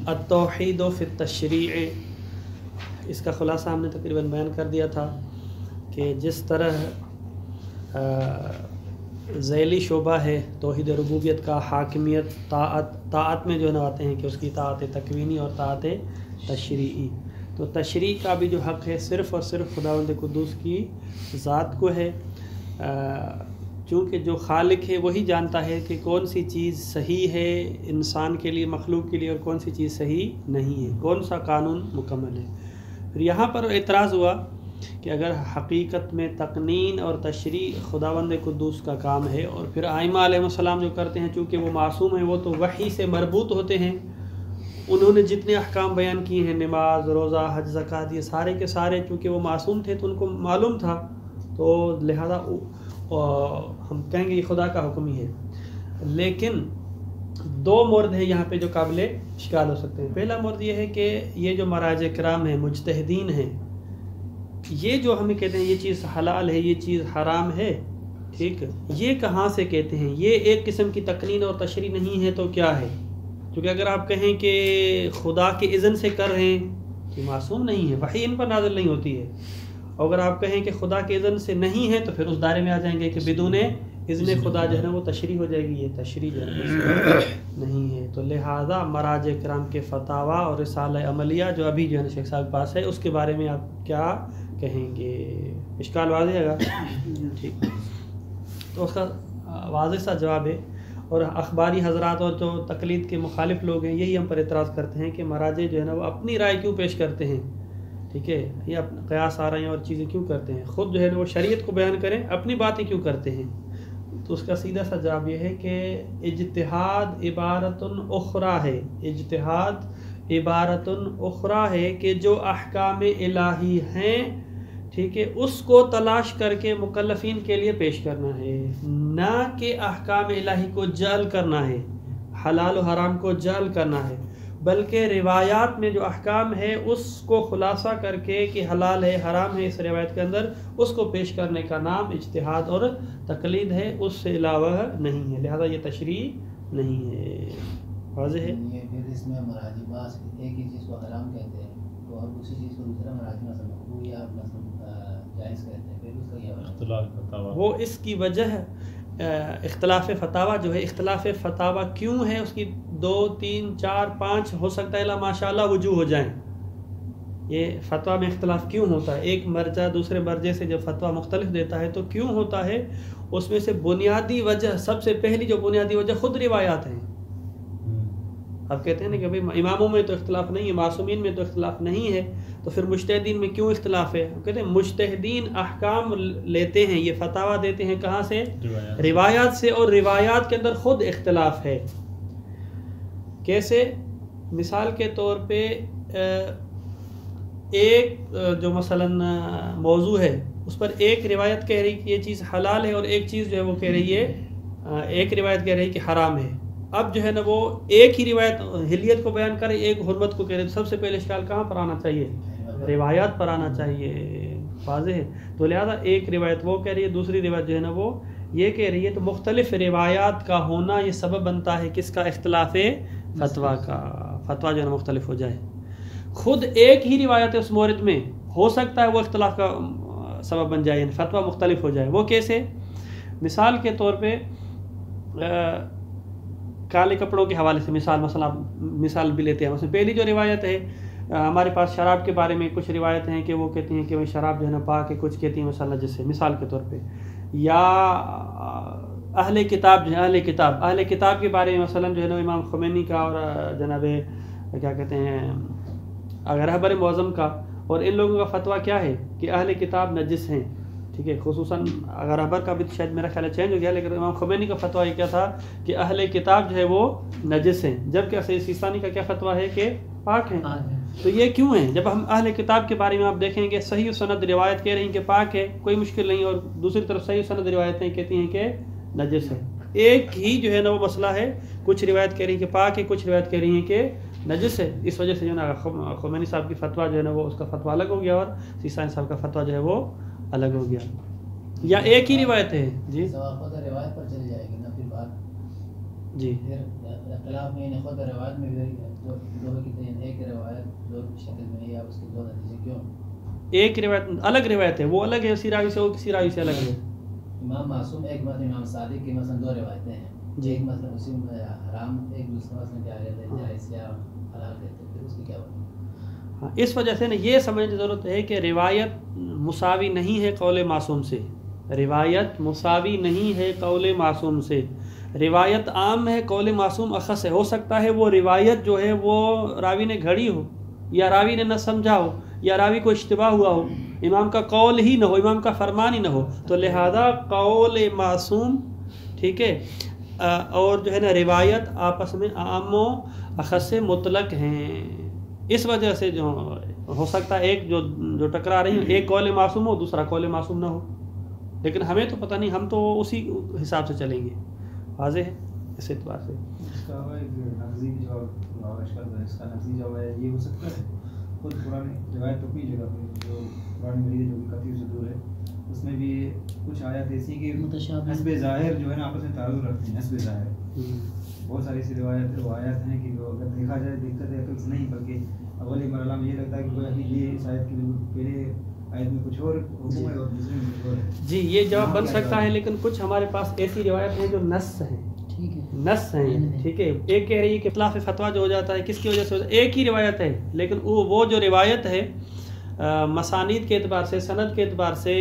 التوحید فی التشریع، اس کا خلاصہ ہم نے تقریباً بیان کر دیا تھا کہ جس طرح ذیلی شعبہ ہے توحید ربوبیت کا، حاکمیت، طاعت میں جو آتے ہیں کہ اس کی طاعت تکوینی اور طاعت تشریعی، تو تشریع کا بھی جو حق ہے صرف اور صرف خداوند قدوس کی ذات کو ہے، چونکہ جو خالق ہے وہی جانتا ہے کہ کون سی چیز صحیح ہے انسان کے لیے، مخلوق کے لیے، اور کون سی چیز صحیح نہیں ہے، کون سا قانون مکمل ہے۔ پھر یہاں پر اعتراض ہوا کہ اگر حقیقت میں تقنین اور تشریع خداوند قدوس کا کام ہے، اور پھر ائمہ علیہ السلام جو کرتے ہیں چونکہ وہ معصوم ہیں، وہ تو وحی سے مربوط ہوتے ہیں، انہوں نے جتنے احکام بیان کیے ہیں، نماز، روزہ، حج، زکوٰۃ، یہ سارے کے سارے چونکہ وہ معصوم تھے تو ان کو معلوم تھا، تو لہذا ہم کہیں گے یہ خدا کا حکم ہی ہے۔ لیکن دو مورد ہیں یہاں پہ جو قابل اشکال ہو سکتے ہیں۔ پہلا مورد یہ ہے کہ یہ جو مراجع کرام ہیں، مجتہدین ہیں، یہ جو ہمیں کہتے ہیں یہ چیز حلال ہے، یہ چیز حرام ہے، ٹھیک، یہ کہاں سے کہتے ہیں؟ یہ ایک قسم کی تقنین اور تشریع نہیں ہے تو کیا ہے؟ کیونکہ اگر آپ کہیں کہ خدا کے اذن سے کر رہے ہیں کہ معصوم نہیں ہے، وحی ان پر نازل نہیں ہوتی ہے، اور اگر آپ کہیں کہ خدا کے اذن سے نہیں ہے تو پھر اس دائرے میں آ جائیں گے کہ بدون اذن خدا جو ہے نا وہ تشریع ہو جائے گی، یہ تشریع جو ہے نہیں ہے۔ تو لہٰذا مراجع کرام کے فتاویٰ اور رسالہ عملیہ جو ابھی جو ہے نا شیخ صاحب کے پاس ہے، اس کے بارے میں آپ کیا کہیں گے؟ اشکال واضح ہے گا؟ ٹھیک، تو اس کا واضح سا جواب ہے، اور اخباری حضرات اور جو تقلید کے مخالف لوگ ہیں یہی ہم پر اعتراض کرتے ہیں کہ مراجع جو ہے نا وہ اپنی رائے کیوں پیش کرتے ہیں، ٹھیک ہے، یہ اپنا قیاس آ رہے ہیں اور چیزیں کیوں کرتے ہیں، خود جو ہے نا وہ شریعت کو بیان کریں، اپنی باتیں کیوں کرتے ہیں؟ تو اس کا سیدھا سا جواب یہ ہے کہ اجتہاد عبارت اخری ہے، اجتہاد عبارت اخری ہے کہ جو احکام الہی ہیں، ٹھیک ہے، اس کو تلاش کر کے مکلفین کے لیے پیش کرنا ہے، نہ کہ احکام الہی کو جعل کرنا ہے، حلال و حرام کو جعل کرنا ہے، بلکہ روایات میں جو احکام ہے اس کو خلاصہ کر کے کہ حلال ہے، حرام ہے اس روایت کے اندر، اس کو پیش کرنے کا نام اجتہاد اور تقلید ہے، اس سے علاوہ نہیں ہے، لہذا یہ تشریع نہیں ہے۔ واضح ہے؟ یہ پھر اس میں مراجع بعض ایک ہی چیز کو حرام کہتے ہیں تو اور اسی چیز کو دوسرا مراجع مثلا مقبول یا مثلا جائز کہتے ہیں، پھر اس کا کیا اختلاف فتاویٰ؟ وہ اس کی وجہ اختلاف فتاویٰ جو ہے، اختلاف فتاویٰ کیوں ہے اس کی 2 3 4 5 ہو سکتا ہے ماشاء اللہ وجوہ ہو جائیں۔ یہ فتویٰ میں اختلاف کیوں ہوتا ہے؟ ایک مرجع دوسرے مرجع سے جب فتویٰ مختلف دیتا ہے تو کیوں ہوتا ہے؟ اس میں سے بنیادی وجہ، سب سے پہلی جو بنیادی وجہ خود روایات ہیں۔ آپ کہتے ہیں نا کہ بھائی اماموں میں تو اختلاف نہیں ہے، معصومین میں تو اختلاف نہیں ہے، تو پھر مجتہدین میں کیوں اختلاف ہے؟ کہتے ہیں مجتہدین احکام لیتے ہیں، یہ فتاویٰ دیتے ہیں کہاں سے؟ روایات سے، اور روایات کے اندر خود اختلاف ہے۔ کیسے؟ مثال کے طور پہ ایک جو مثلا موضوع ہے اس پر ایک روایت کہہ رہی کہ یہ چیز حلال ہے، اور ایک چیز جو ہے وہ کہہ رہی ہے، ایک روایت کہہ رہی کہ حرام ہے۔ اب جو ہے نا وہ ایک ہی روایت حلیت کو بیان کرے، ایک حرمت کو کہہ رہے، تو سب سے پہلے اشکال کہاں پر آنا چاہیے؟ روایات پر آنا چاہیے۔ واضح ہے؟ تو لہذا ایک روایت وہ کہہ رہی ہے، دوسری روایت جو ہے نا وہ یہ کہہ رہی ہے، تو مختلف روایات کا ہونا یہ سبب بنتا ہے کس کا؟ اختلاف فتویٰ کا، فتویٰ جو ہے نا مختلف ہو جائے۔ خود ایک ہی روایت اس مورد میں ہو سکتا ہے وہ اختلاف کا سبب بن جائے، یعنی فتویٰ مختلف ہو جائے۔ وہ کیسے؟ مثال کے طور پہ کالے کپڑوں کے حوالے سے مثال بھی لیتے ہیں۔ مثلا پہلی جو روایت ہے ہمارے پاس شراب کے بارے میں کچھ روایتیں ہیں کہ وہ کہتی ہیں کہ شراب جو ہے نا پاک ہے، کچھ کہتی ہیں مثلا جیسے مثال کے طور پہ، یا اہل کتاب جو ہے، اہل کتاب کے بارے میں مثلا جو ہے نا امام خمینی کا اور جناب کیا کہتے ہیں رہبر معظم کا اور ان لوگوں کا فتویٰ کیا ہے کہ اہل کتاب نجس ہیں، ٹھیک ہے، خصوصاً رہبر کا بھی شاید میرا خیال چینج ہو گیا، لیکن امام خمینی کا فتویٰ یہ کیا تھا کہ اہل کتاب جو ہے وہ نجس ہیں، جبکہ سیستانی کا کیا فتویٰ ہے کہ پاک ہیں۔ تو یہ کیوں ہیں؟ جب ہم اہل کتاب کے بارے میں آپ دیکھیں گے صحیح سند روایت کہہ رہی ہیں کہ پاک ہے، کوئی مشکل نہیں، اور دوسری طرف صحیح سند روایتیں کہتی ہیں کہ نجس ہے۔ ایک ہی جو ہے نا وہ مسئلہ ہے، کچھ روایت کہہ رہی ہیں کہ پاک ہے، کچھ روایت کہہ رہی ہیں کہ نجس ہے۔ اس وجہ سے جو ہے نا خمینی صاحب کی فتویٰ جو ہے نا وہ اس کا فتویٰ الگ ہو گیا، اور سیستانی صاحب کا فتویٰ جو ہے وہ الگ ہو گیا۔ یا ایک ہی روایت ہے جی، روایت پر چلی جائے گی نا پھر بات جی پھر اختلاف میں خود روایت میں بھی دو کی ایک روایت دو شکل میں یا اس کے دو نتیجے کیوں؟ ایک روایت الگ روایت ہے، وہ الگ ہے اسی راوی سے، وہ کسی راوی سے الگ ہے. امام معصوم ایک مثلا امام صادق کی مثلا دو روایتیں ہیں جی، ایک مثلا اسی میں حرام ایک دوسرا مثلا کیا کہتے ہیں جائز یا حلال کہتے ہیں، پھر اس کی کیا بات ہے؟ ہاں اس وجہ سے نا یہ سمجھنے کی ضرورت ہے کہ روایت مساوی نہیں ہے قول معصوم سے، روایت مساوی نہیں ہے قول معصوم سے. روایت عام ہے، قول معصوم اخص ہے. ہو سکتا ہے وہ روایت جو ہے وہ راوی نے گھڑی ہو، یا راوی نے نہ سمجھا ہو، یا راوی کو اشتباہ ہوا ہو، امام کا قول ہی نہ ہو، امام کا فرمان ہی نہ ہو. تو لہذا قول معصوم ٹھیک ہے اور جو ہے نا روایت آپس میں عام و اخص مطلق ہیں. اس وجہ سے جو ہو سکتا ہے ایک جو ٹکرا رہی ہے، ایک قول معصوم ہو دوسرا قول معصوم نہ ہو، لیکن ہمیں تو پتہ نہیں، ہم تو اسی حساب سے چلیں گے. واضح ہے اس اعتبار سے. اس کا ایک نقضی جو اس کا نقضی جو ہے یہ ہو سکتا ہے خود پرانی روایت اپنی جگہ پہ جو پرانی مریض جو بھی کثیر سے دور ہے اس میں بھی کچھ آیات ایسی کہ حسب ظاہر جو ہے نا آپس میں تعارض رکھتے ہیں. حسب ظاہر بہت ساری ایسی روایات ہیں کہ جو اگر دیکھا جائے دقت ہے تو نہیں، بلکہ اول مرحلہ میں یہ لگتا ہے کہ کوئی ابھی یہ اس آیت کی بالکل پہلے آیت میں کچھ اور حکم ہے اور دوسرے میں کچھ اور ہے. جی یہ جواب بن سکتا ہے، لیکن کچھ ہمارے پاس ایسی روایت ہیں جو نص ہیں، نص ہیں ٹھیک ہے. ایک کہہ رہی ہے کہ اختلاف فتویٰ جو ہو جاتا ہے کس کی وجہ سے ہوتا ہے، ایک ہی روایت ہے لیکن وہ جو روایت ہے مسانید کے اعتبار سے، سند کے اعتبار سے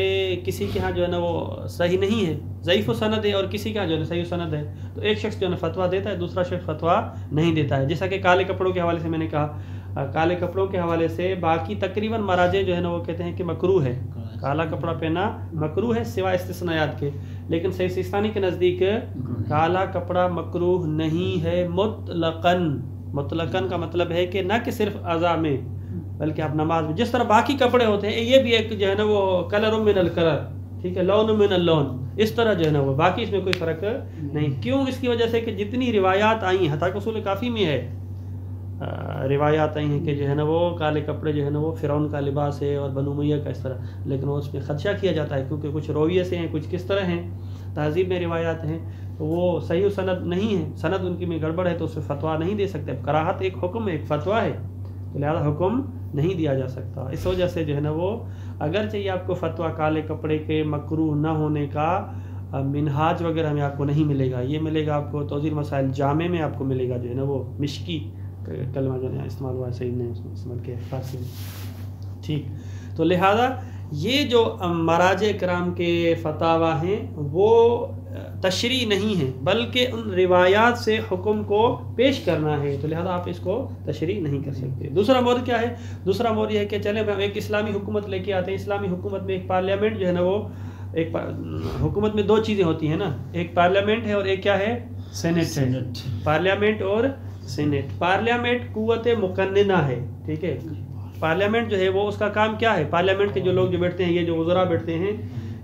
کسی کے ہاں جو ہے نا وہ صحیح نہیں ہے، ضعیف و سند ہے، اور کسی کا جو ہے نا صحیح و سند ہے. تو ایک شخص جو ہے نا فتویٰ دیتا ہے، دوسرا شخص فتویٰ نہیں دیتا ہے. جیسا کہ کالے کپڑوں کے حوالے سے میں نے کہا، کالے کپڑوں کے حوالے سے باقی تقریباً مراجع جو ہے نا وہ کہتے ہیں کہ مکروہ ہے، کالا کپڑا پہنا مکروہ ہے سوائے استثناءات کے. لیکن صحیح سیستانی کے نزدیک کالا کپڑا مکروہ نہیں ہے مطلقاً. مطلقاً کا مطلب ہے کہ نہ کہ صرف اعضاء میں بلکہ آپ نماز میں جس طرح باقی کپڑے ہوتے ہیں یہ بھی ایک جو ہے نا وہ کلر من الکلر ٹھیک ہے، لون من اللون، اس طرح جو ہے نا وہ باقی اس میں کوئی فرق نہیں. کیوں؟ اس کی وجہ سے کہ جتنی روایات آئی ہیں، حتیٰ کہ اصول کافی میں ہے روایات آئی ہیں کہ جو ہے نا وہ کالے کپڑے جو ہے نا وہ فرعون کا لباس ہے اور بنو امیہ کا اس طرح، لیکن وہ اس میں خدشہ کیا جاتا ہے کیونکہ کچھ رویے سے ہیں، کچھ کس طرح ہیں، تہذیب میں روایات ہیں، تو وہ صحیح و سند نہیں ہے، سند ان کی میں گڑبڑ ہے تو اس سے فتویٰ نہیں دے سکتے. اب کراہت ایک حکم ہے، ایک فتویٰ ہے، تو لہذا حکم نہیں دیا جا سکتا. اس وجہ سے جو ہے نا وہ اگر چاہیے آپ کو فتویٰ کالے کپڑے کے مکروہ نہ ہونے کا منہاج وغیرہ میں آپ کو نہیں ملے گا. یہ ملے گا آپ کو توضیح مسائل جامع میں آپ کو ملے گا جو ہے نا وہ مشکی کلمہ جو ہے استعمال ہوا ہے، صحیح نے استعمال کیا ہے فارسی میں ٹھیک. تو لہذا یہ جو مراجع کرام کے فتاویٰ ہیں وہ تشریح نہیں ہے بلکہ ان روایات سے حکم کو پیش کرنا ہے، تو لہذا آپ اس کو تشریح نہیں کر سکتے. دوسرا مورد کیا ہے؟ دوسرا مورد یہ ہے کہ چلیں ہم ایک اسلامی حکومت لے کے آتے ہیں. اسلامی حکومت میں ایک پارلیمنٹ جو ہے نا وہ ایک حکومت میں دو چیزیں ہوتی ہیں نا، ایک پارلیمنٹ ہے اور ایک کیا ہے، سینٹ ہے. پارلیمنٹ اور سینٹ. پارلیمنٹ قوت مقننہ ہے ٹھیک ہے. پارلیمنٹ جو ہے وہ اس کا کام کیا ہے، پارلیمنٹ کے جو لوگ جو بیٹھتے ہیں، یہ جو وزراء بیٹھتے ہیں،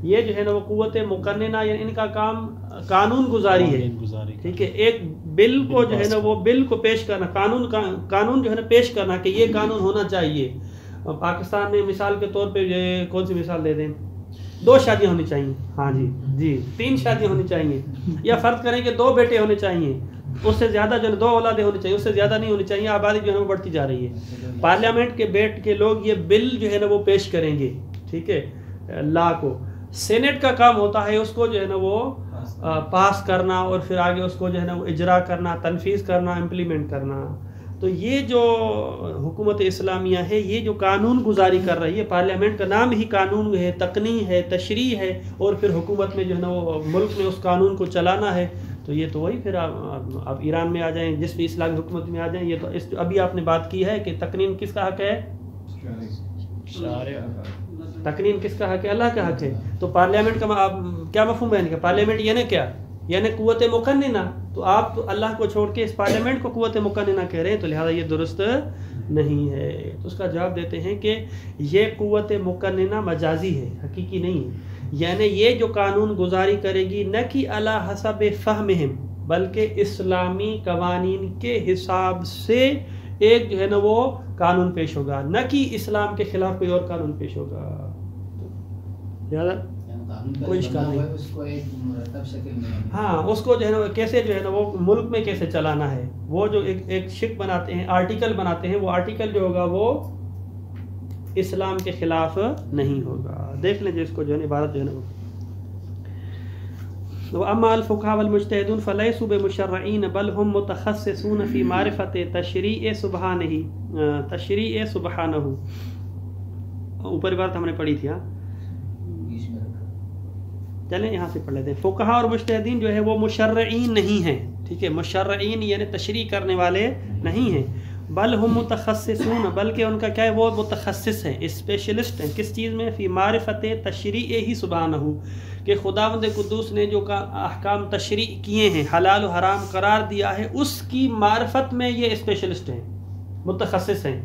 یہ جو ہے نا وہ قوت مقننہ یعنی ان کا کام قانون گزاری ہے ٹھیک ہے. ایک بل کو جو ہے نا وہ بل کو پیش کرنا، قانون جو ہے نا پیش کرنا کہ یہ قانون ہونا چاہیے. پاکستان میں مثال کے طور پہ کون سی مثال دے دیں، 2 شادیاں ہونی چاہیے، ہاں جی 3 شادیاں ہونی چاہیے، یا فرض کریں کہ 2 بیٹے ہونے چاہیے، اس سے زیادہ جو ہے 2 اولادیں ہونی چاہیے، اس سے زیادہ نہیں ہونی چاہیے. آبادی جو ہے وہ بڑھتی جا رہی ہے. پارلیمنٹ کے بیٹھ کے لوگ یہ بل جو ہے نا وہ پیش کریں گے ٹھیک ہے لا کو. سینٹ کا کام ہوتا ہے اس کو جو ہے نا وہ پاس کرنا اور پھر آگے اس کو جو ہے نا وہ اجرا کرنا، تنفیذ کرنا، امپلیمنٹ کرنا. تو یہ جو حکومت اسلامیہ ہے یہ جو قانون گزاری کر رہی ہے، پارلیمنٹ کا نام ہی قانون ہے، تقنین ہے، تشریح ہے، اور پھر حکومت میں جو ہے نا وہ ملک میں اس قانون کو چلانا ہے. تو یہ تو وہی پھر آپ ایران میں آ جائیں، جس بھی اسلامی حکومت میں آ جائیں، یہ تو ابھی آپ نے بات کی ہے کہ تقنین کس کا حق ہے، تقنین کس کا حق ہے، اللہ کا حق ہے. تو پارلیمنٹ کا کیا مفہوم ہے کہ پارلیمنٹ یعنی کیا، یعنی قوت مقننہ. تو آپ تو اللہ کو چھوڑ کے اس پارلیمنٹ کو قوت مقننہ کہہ رہے ہیں، تو لہذا یہ درست نہیں ہے. تو اس کا جواب دیتے ہیں کہ یہ قوت مقننہ مجازی ہے، حقیقی نہیں ہے. یعنی یہ جو قانون گزاری کرے گی نہ کہ علی حسب فہمہم بلکہ اسلامی قوانین کے حساب سے ایک جو ہے نا وہ قانون پیش ہوگا، نہ کہ اسلام کے خلاف کوئی اور قانون پیش ہوگا. کوئی اشکال نہیں. اس کو ایک مرتب شکل میں ہاں اس کو جو ہے نا کیسے جو ہے نا وہ ملک میں کیسے چلانا ہے، وہ جو ایک شک بناتے ہیں، آرٹیکل بناتے ہیں، وہ آرٹیکل جو ہوگا وہ اسلام کے خلاف نہیں ہوگا. دیکھ لیں جس کو جو ہے عبادت جو ہے نا وہ وَأَمَّا الْفُقَهَاءُ وَالْمُجْتَهِدُونَ فَلَيْسُوا بِمُشَرَّعِينَ بَلْ هُمْ مُتَخَصِّصُونَ فِي مَعْرِفَةِ تَشْرِيعِ سُبْحَانَهُ. اوپر بات ہم نے پڑھی تھی. ہاں بیچ میں رکھا. چلیں یہاں سے پڑھ لیتے ہیں. فقہاء اور مجتہدین جو ہے وہ مشرعین نہیں ہیں، ٹھیک ہے، مشرعین یعنی تشریع کرنے والے نہیں ہیں. بل ہم متخصصون، بلکہ ان کا کیا ہے، وہ متخصص ہیں، اسپیشلسٹ ہیں. کس چیز میں؟ فی معرفت تشریع ہی سبحانہ، کہ خداوند قدوس نے جو احکام تشریع کیے ہیں، حلال و حرام قرار دیا ہے، اس کی معرفت میں یہ اسپیشلسٹ ہیں، متخصص ہیں.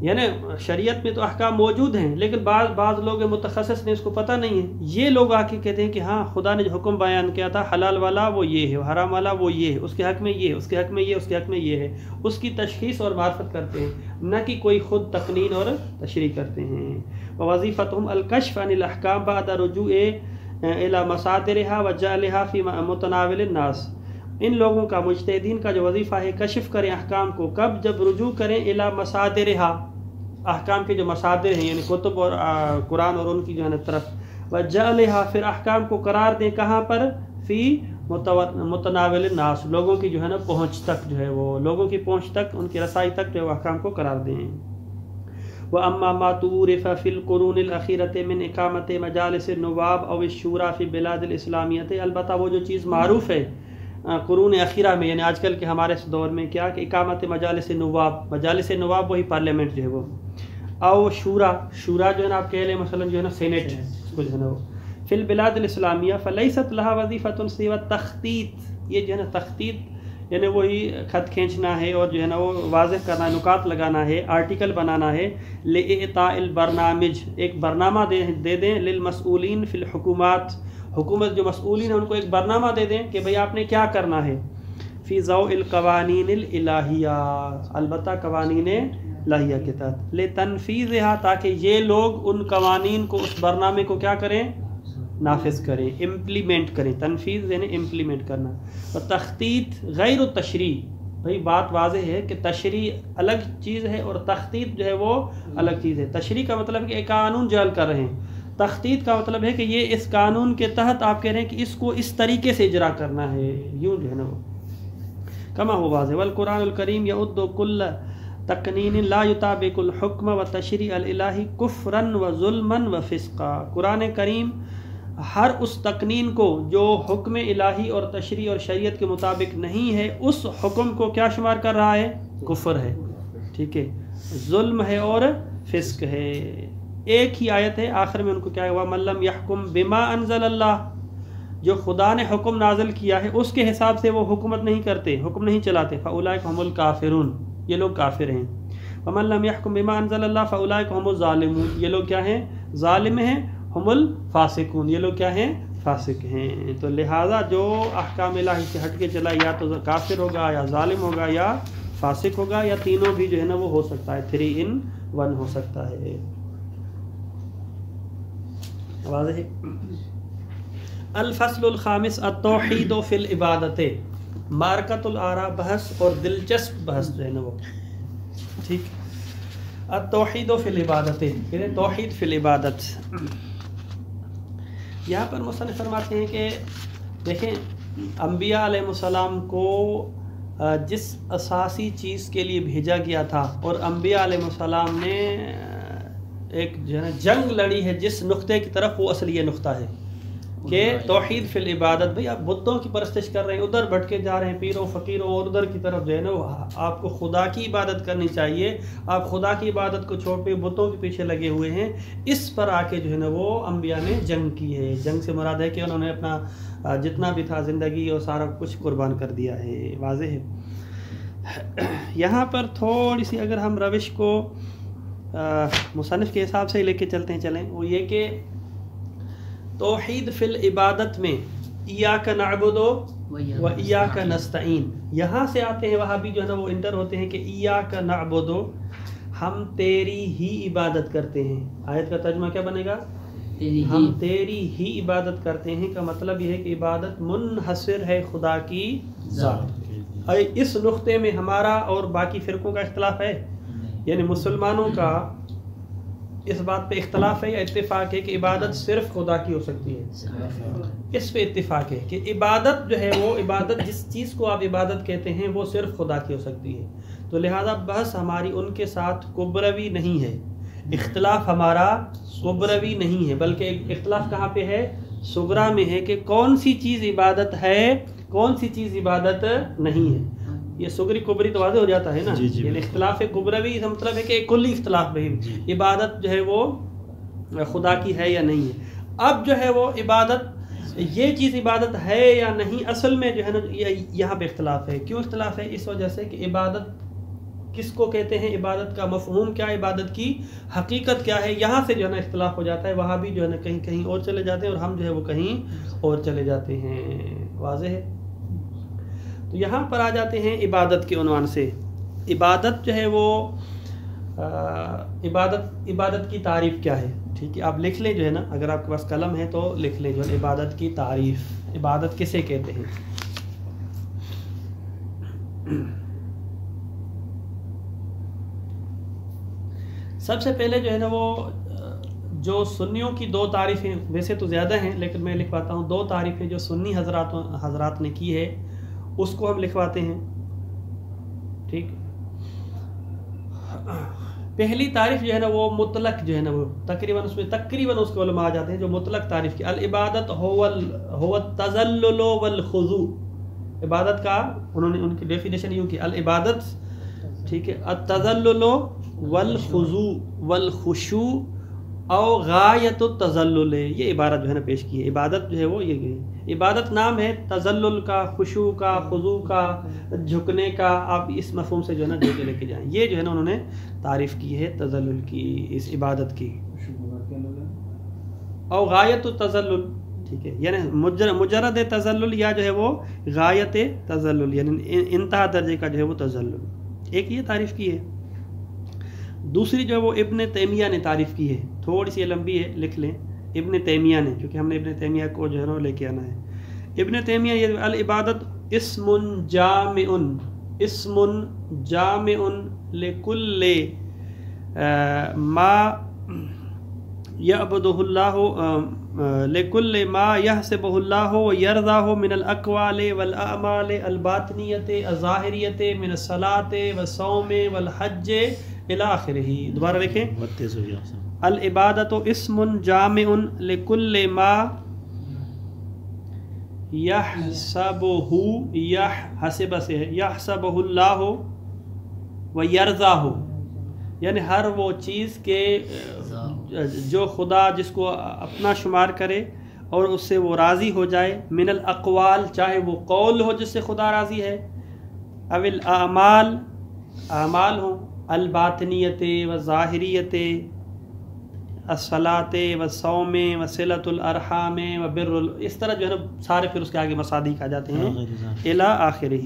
یعنی شریعت میں تو احکام موجود ہیں لیکن بعض لوگ متخصص نے اس کو پتہ نہیں ہے. یہ لوگ آ کے کہتے ہیں کہ ہاں خدا نے جو حکم بیان کیا تھا حلال والا وہ یہ ہے، حرام والا وہ یہ ہے، اس کے حق میں یہ ہے، اس کے حق میں یہ، اس کے حق میں یہ ہے. اس کی تشخیص اور معرفت کرتے ہیں، نہ کہ کوئی خود تقنین اور تشریح کرتے ہیں. وظیفتہم الکشف عن الاحکام بعد رجوع الی مصادرها وجعلها فی متناول الناس. ان لوگوں کا، مجتہدین کا جو وظیفہ ہے کشف کریں احکام کو، کب؟ جب رجوع کریں الی مصادرها، احکام کے جو مصادر ہیں یعنی کتب اور قرآن اور ان کی جو ہے نا طرف. وجعلها، پھر احکام کو قرار دیں کہاں پر؟ فی متناول الناس، لوگوں کی جو ہے نا پہنچ تک، جو ہے وہ لوگوں کی پہنچ تک، ان کی رسائی تک جو ہے وہ احکام کو قرار دیں. وَأَمَّا مَا تُعْرِفَ فِي الْقُرُونِ الْأَخِيرَةِ مِنْ إِقَامَةِ مَجَالِسِ النُّوَابِ أَوْ الشُّورَى فِي بِلَادِ الْإِسْلَامِيَّةِ، البتہ وہ جو چیز معروف ہے قرون اخیرہ میں، یعنی آج کل کے ہمارے اس دور میں، کیا کہ اقامت مجالس نواب، مجالس نواب وہی پارلیمنٹ جو ہے وہ، او شورا، شورا جو ہے نا آپ کہہ لیں مثلا جو ہے نا سینیٹ، اس کو جو ہے نا وہ فی البلاد الاسلامیہ فلیست لها وظیفۃ سوى التخطیط. یہ جو ہے نا تخطیط یعنی وہی خط کھینچنا ہے اور جو ہے نا وہ واضح کرنا ہے، نکات لگانا ہے، آرٹیکل بنانا ہے. لإعطاء البرنامج، ایک برنامہ دے دیں، للمسئولین فی الحکومات، حکومت جو مسئولین ہیں ان کو ایک برنامہ دے دیں کہ بھئی آپ نے کیا کرنا ہے. فی ضوء القوانین الالہیہ، البتہ قوانین الہیہ کے تحت. لتنفیذها، تاکہ یہ لوگ ان قوانین کو، اس برنامے کو کیا کریں؟ نافذ کریں، امپلیمنٹ کریں. تنفیذ یعنی امپلیمنٹ کرنا. تخطیط غیر التشریع، بھئی بات واضح ہے کہ تشریع الگ چیز ہے اور تخطیط جو ہے وہ الگ چیز ہے. تشریع کا مطلب ہے کہ ایک قانون جعل کر رہے ہیں، تخطیط کا مطلب ہے کہ یہ اس قانون کے تحت آپ کہہ رہے ہیں کہ اس کو اس طریقے سے اجرا کرنا ہے، یوں جو ہے نا وہ کما ہو واضح. والقرآن الکریم یعد کل تقنین لا یطابق الحکم والتشریع الالہی کفرا وظلما وفسقا. قرآن کریم ہر اس تقنین کو جو حکم الہی اور تشریع اور شریعت کے مطابق نہیں ہے، اس حکم کو کیا شمار کر رہا ہے؟ کفر ہے، ٹھیک ہے، ظلم ہے اور فسق ہے. ایک ہی آیت ہے آخر میں ان کو کیا ہے؟ وَمَن لَّمْ يَحْكُم بِمَا أَنزَلَ اللَّهُ، جو خدا نے حکم نازل کیا ہے اس کے حساب سے وہ حکومت نہیں کرتے، حکم نہیں چلاتے. فَأُولَٰئِكَ هُمُ الْكَافِرُونَ، یہ لوگ کافر ہیں. وَمَن لَّمْ يَحْكُم بِمَا أَنزَلَ اللَّهُ فَأُولَٰئِكَ هُمُ الظَّالِمُونَ، یہ لوگ کیا ہیں؟ ظالم ہیں. ہم الفاسقون، یہ لوگ کیا ہیں؟ فاسق ہیں. تو لہٰذا جو احکام الہی سے ہٹ کے چلا یا تو کافر ہوگا یا ظالم ہوگا یا فاسق ہوگا، یا تینوں بھی جو ہے نا وہ ہو سکتا ہے، 3 in 1 ہو سکتا ہے. واضح ہے. الفصل الخامس التوحید فی العبادت، مارکۃ الآراء بحث اور دلچسپ بحث جو ہے نا وہ، ٹھیک. التوحید فی العبادت، توحید فی العبادت. یہاں پر مصنف فرماتے ہیں کہ دیکھیں انبیاء علیہ السلام کو جس اساسی چیز کے لیے بھیجا گیا تھا، اور انبیاء علیہ السلام نے ایک جو ہے نا جنگ لڑی ہے جس نقطے کی طرف، وہ اصل یہ نقطہ ہے کہ توحید فی العبادت. بھئی آپ بتوں کی پرستش کر رہے ہیں، ادھر بھٹکے جا رہے ہیں پیروں فقیروں اور ادھر کی طرف جو ہے نا آپ کو خدا کی عبادت کرنی چاہیے. آپ خدا کی عبادت کو چھوڑ کے بتوں کے پیچھے لگے ہوئے ہیں. اس پر آ کے جو ہے نا وہ انبیاء نے جنگ کی ہے. جنگ سے مراد ہے کہ انہوں نے اپنا جتنا بھی تھا زندگی اور سارا کچھ قربان کر دیا ہے. واضح ہے. یہاں پر تھوڑی سی اگر ہم روش کو مصنف کے حساب سے لے کے چلتے ہیں، چلیں، وہ یہ کہ توحید فی العبادت میں ایاک نعبد و ایاک نستعین، یہاں سے آتے ہیں وہاں بھی جو ہے نا وہ انٹر ہوتے ہیں کہ ایاک نعبد، ہم تیری ہی عبادت کرتے ہیں. آیت کا ترجمہ کیا بنے گا؟ ہم تیری ہی عبادت کرتے ہیں کا مطلب یہ ہے کہ عبادت منحصر ہے خدا کی ذات. اس نقطے میں ہمارا اور باقی فرقوں کا اختلاف ہے، یعنی مسلمانوں کا اس بات پہ اختلاف ہے یا اتفاق ہے کہ عبادت صرف خدا کی ہو سکتی ہے؟ اس پہ اتفاق ہے کہ عبادت جو ہے وہ عبادت جس چیز کو آپ عبادت کہتے ہیں وہ صرف خدا کی ہو سکتی ہے. تو لہذا بحث ہماری ان کے ساتھ کبروی نہیں ہے، اختلاف ہمارا کبروی نہیں ہے، بلکہ اختلاف کہاں پہ ہے؟ صغرا میں ہے کہ کون سی چیز عبادت ہے، کون سی چیز عبادت نہیں ہے. یہ صغری کبری تو واضح ہو جاتا ہے نا. یعنی اختلاف کبروی کا مطلب ہے کہ ایک کلی اختلاف بھائی عبادت جو ہے وہ خدا کی ہے یا نہیں ہے. اب جو ہے وہ عبادت یہ چیز عبادت ہے یا نہیں، اصل میں جو ہے نا یہاں پہ اختلاف ہے. کیوں اختلاف ہے؟ اس وجہ سے کہ عبادت کس کو کہتے ہیں، عبادت کا مفہوم کیا ہے، عبادت کی حقیقت کیا ہے، یہاں سے جو ہے نا اختلاف ہو جاتا ہے. وہاں بھی جو ہے نا کہیں اور چلے جاتے ہیں اور ہم جو ہے وہ کہیں اور چلے جاتے ہیں. واضح ہے؟ تو یہاں پر آ جاتے ہیں عبادت کے عنوان سے. عبادت جو ہے وہ عبادت کی تعریف کیا ہے؟ ٹھیک ہے، آپ لکھ لیں جو ہے نا، اگر آپ کے پاس قلم ہے تو لکھ لیں جو ہے عبادت کی تعریف. عبادت کسے کہتے ہیں؟ سب سے پہلے جو ہے نا وہ جو سنیوں کی دو تعریفیں، ویسے تو زیادہ ہیں لیکن میں لکھواتا ہوں، دو تعریفیں جو سنی حضرات نے کی ہے اس کو ہم لکھواتے ہیں. ٹھیک، پہلی تعریف جو ہے نا وہ مطلق جو ہے نا وہ تقریباً اس کے علماء آ جاتے ہیں جو مطلق تعریف کی. العبادت هو التذلل والخضوع. عبادت کا ان کی ڈیفینیشن یوں کی، العبادت ٹھیک ہے التذلل والخضوع والخشوع او غایت التذلل، یہ عبارت جو ہے نا پیش کی ہے. عبادت جو ہے وہ یہ عبادت نام ہے تذلل کا، خشوع کا، خضوع کا، جھکنے کا. آپ اس مفہوم سے جو ہے نا جو لے کے جائیں. یہ جو ہے نا انہوں نے تعریف کی ہے تذلل کی، اس عبادت کی. او غایت التذلل، ٹھیک ہے، یعنی مجرد تذلل یا جو ہے وہ غایت تذلل، یعنی انتہا درجے کا جو ہے وہ تذلل. ایک یہ تعریف کی ہے. دوسری جو ہے وہ ابن تیمیہ نے تعریف کی ہے، تھوڑی سی لمبی ہے، لکھ لیں. ابن تیمیہ نے، کیونکہ ہم نے ابن تیمیہ کو جو ہے نا لے کے آنا ہے. ابن تیمیہ یہ العبادت اسم جامع لکل ما یعبدہ اللہ لکل ما یحسبہ اللہ ویرضاہ من الاقوال والاعمال الباطنیۃ الظاہریۃ من الصلاۃ والصوم والحج الی آخرہ. دوبارہ دیکھیں، العبادت اسم جامع لکل ما یحسبہ اللہ ویرضاہ، یعنی ہر وہ چیز کے جو خدا جس کو اپنا شمار کرے اور اس سے وہ راضی ہو جائے. من الاقوال، چاہے وہ قول ہو جس سے خدا راضی ہے، او الاعمال، اعمال ہوں، الباطنیت و ظاہریت، الصلاۃ و صوم و صلۃ الارحام و بر، اس طرح جو ہے نا سارے پھر اس کے آگے مصادیق آ جاتے ہیں الی آخرہ.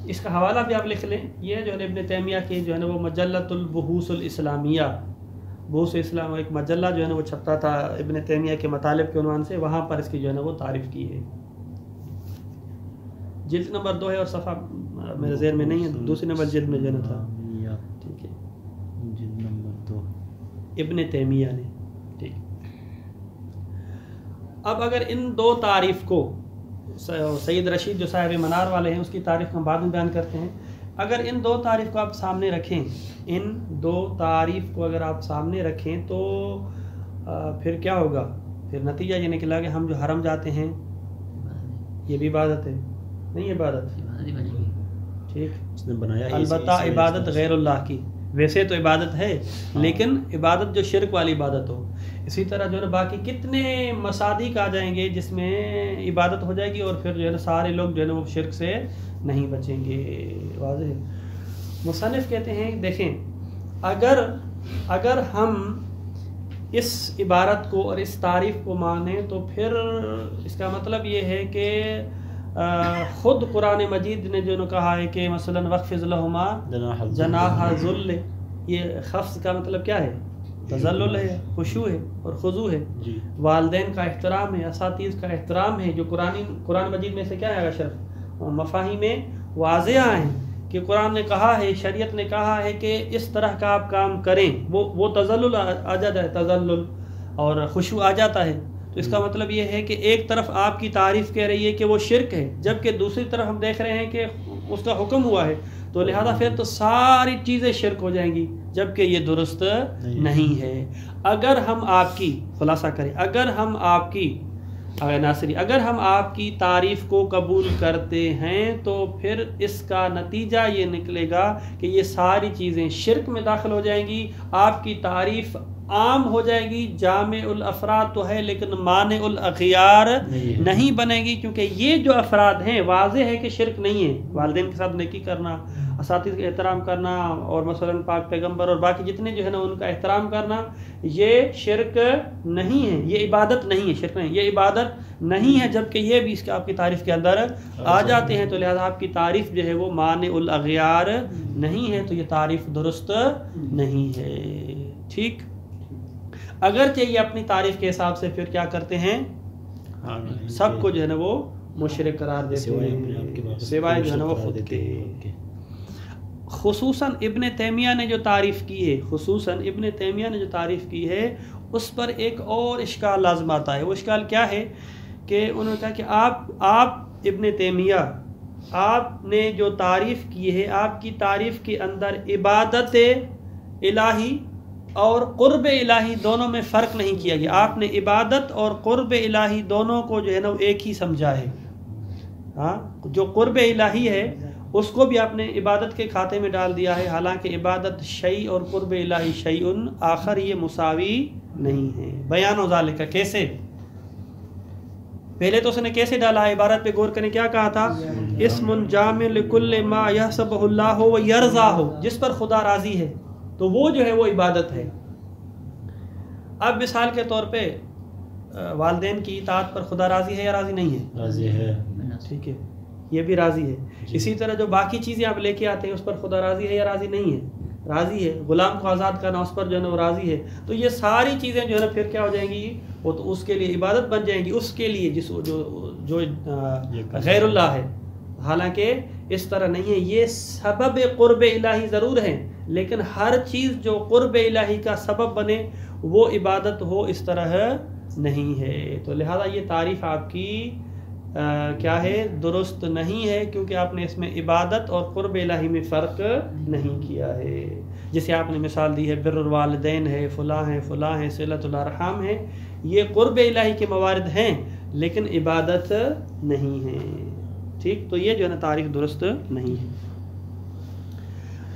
اس کا حوالہ بھی آپ لکھ لیں. یہ جو ہے ابن تیمیہ کی جو ہے نا وہ مجلۃ البحوث الاسلامیہ، بحوث اسلام ایک مجلہ جو ہے نا وہ چھپتا تھا ابن تیمیہ کے مطالب کے عنوان سے، وہاں پر اس کی جو ہے نا وہ تعریف کی ہے. جلد نمبر 2 ہے اور صفحہ میرے ذہن میں نہیں ہے، دوسری نمبر جلد میں جو ہے نا تھا. ٹھیک ہے، جلد نمبر 2 ابن تیمیہ نے. ٹھیک، اب اگر ان دو تعریف کو سید رشید جو صاحب منار والے ہیں اس کی تعریف کو ہم بعد میں بیان کرتے ہیں. اگر ان دو تعریف کو آپ سامنے رکھیں، ان دو تعریف کو اگر آپ سامنے رکھیں تو پھر کیا ہوگا؟ پھر نتیجہ یہ نکلا کہ ہم جو حرم جاتے ہیں یہ بھی عبادت ہے، نہیں عبادت؟ ٹھیک، اس نے بنایا البتہ عبادت غیر اللہ کی، ویسے تو عبادت ہے لیکن عبادت جو شرک والی عبادت ہو. اسی طرح جو ہے نا باقی کتنے مصادیق آ جائیں گے جس میں عبادت ہو جائے گی اور پھر جو ہے نا سارے لوگ جو ہے نا وہ شرک سے نہیں بچیں گے. واضح ہے. مصنف کہتے ہیں دیکھیں، اگر ہم اس عبارت کو اور اس تعریف کو مانیں تو پھر اس کا مطلب یہ ہے کہ خود قرآن مجید نے جو کہا ہے کہ مثلا وَخْفِضْ لَهُمَا جَنَاحَ الذُّلِّ، یہ خفض کا مطلب کیا ہے؟ تذلل ہے، خشوع ہے اور خضوع ہے، جی والدین کا احترام ہے، اساتذہ کا احترام ہے، جو قرآن مجید میں سے کیا ہے اشرف مفاہیم میں واضح ہیں کہ قرآن نے کہا ہے، شریعت نے کہا ہے کہ اس طرح کا آپ کام کریں، وہ تذلل آ جاتا ہے، تذلل اور خشوع آ جاتا ہے۔ تو اس کا مطلب یہ ہے کہ ایک طرف آپ کی تعریف کہہ رہی ہے کہ وہ شرک ہے، جبکہ دوسری طرف ہم دیکھ رہے ہیں کہ اس کا حکم ہوا ہے، تو لہذا پھر تو ساری چیزیں شرک ہو جائیں گی، جبکہ یہ درست نہیں ہے۔ اگر ہم آپ کی خلاصہ کریں، اگر ہم آپ کی ناصری اگر ہم آپ کی تعریف کو قبول کرتے ہیں تو پھر اس کا نتیجہ یہ نکلے گا کہ یہ ساری چیزیں شرک میں داخل ہو جائیں گی، آپ کی تعریف عام ہو جائے گی، جامع الافراد تو ہے لیکن مانع الاغیار نہیں بنے گی، کیونکہ یہ جو افراد ہیں واضح ہے کہ شرک نہیں ہے، والدین کے ساتھ نیکی کرنا، اساتذہ کا احترام کرنا، اور مثلا پاک پیغمبر اور باقی جتنے جو ہے نا ان کا احترام کرنا، یہ شرک نہیں ہے، یہ عبادت نہیں ہے، شرک نہیں، یہ عبادت نہیں ہے، جبکہ یہ بھی اس کے آپ کی تعریف کے اندر آ جاتے ہیں، تو لہذا آپ کی تعریف جو ہے وہ مانع الاغیار نہیں ہے، تو یہ تعریف درست نہیں ہے۔ ٹھیک، اگرچہ یہ اپنی تعریف کے حساب سے پھر کیا کرتے ہیں، سب کو جو ہے نا وہ مشرک قرار دیتے ہیں، سوائے جو ہے نا وہ خود کے۔ خصوصاً ابن تیمیہ نے جو تعریف کی ہے، اس پر ایک اور اشکال لازم آتا ہے۔ وہ اشکال کیا ہے کہ انہوں نے کہا کہ آپ ابن تیمیہ، آپ نے جو تعریف کی ہے، آپ کی تعریف کے اندر عبادت الہی اور قرب الہی دونوں میں فرق نہیں کیا گیا، آپ نے عبادت اور قرب الہی دونوں کو جو ہے نا ایک ہی سمجھا ہے۔ ہاں، جو قرب الہی ہے اس کو بھی آپ نے عبادت کے کھاتے میں ڈال دیا ہے، حالانکہ عبادت شیء اور قرب الہی شیء آخر، یہ مساوی نہیں ہے۔ بیان و ذالک، کیسے؟ پہلے تو اس نے کیسے ڈالا ہے، عبارت پہ غور کریں، کیا کہا تھا؟ اسم جامع لکل ما یحسبہ اللہ و یرضاہ، جس پر خدا راضی ہے تو وہ جو ہے وہ عبادت ہے۔ اب مثال کے طور پہ والدین کی اطاعت پر خدا راضی ہے یا راضی نہیں ہے؟ راضی ہے، ٹھیک ہے، یہ بھی راضی ہے۔ اسی طرح جو باقی چیزیں آپ لے کے آتے ہیں اس پر خدا راضی ہے یا راضی نہیں ہے؟ راضی ہے۔ غلام کو آزاد کرنا اس پر جو ہے نا وہ راضی ہے۔ تو یہ ساری چیزیں جو ہے نا پھر کیا ہو جائیں گی، وہ تو اس کے لیے عبادت بن جائیں گی، اس کے لیے جو غیر اللہ ہے۔ حالانکہ اس طرح نہیں ہے، یہ سبب قرب الہی ضرور ہیں، لیکن ہر چیز جو قرب الہی کا سبب بنے وہ عبادت ہو، اس طرح نہیں ہے۔ تو لہذا یہ تعریف آپ کی کیا ہے، درست نہیں ہے، کیونکہ آپ نے اس میں عبادت اور قرب الہی میں فرق نہیں کیا ہے۔ جسے آپ نے مثال دی ہے بر الوالدین ہے، فلاں ہے، فلاں ہے، صلۃ الارحام ہے، یہ قرب الہی کے موارد ہیں لیکن عبادت نہیں ہے۔ ٹھیک، تو یہ جو ہے نا تعریف درست نہیں ہے۔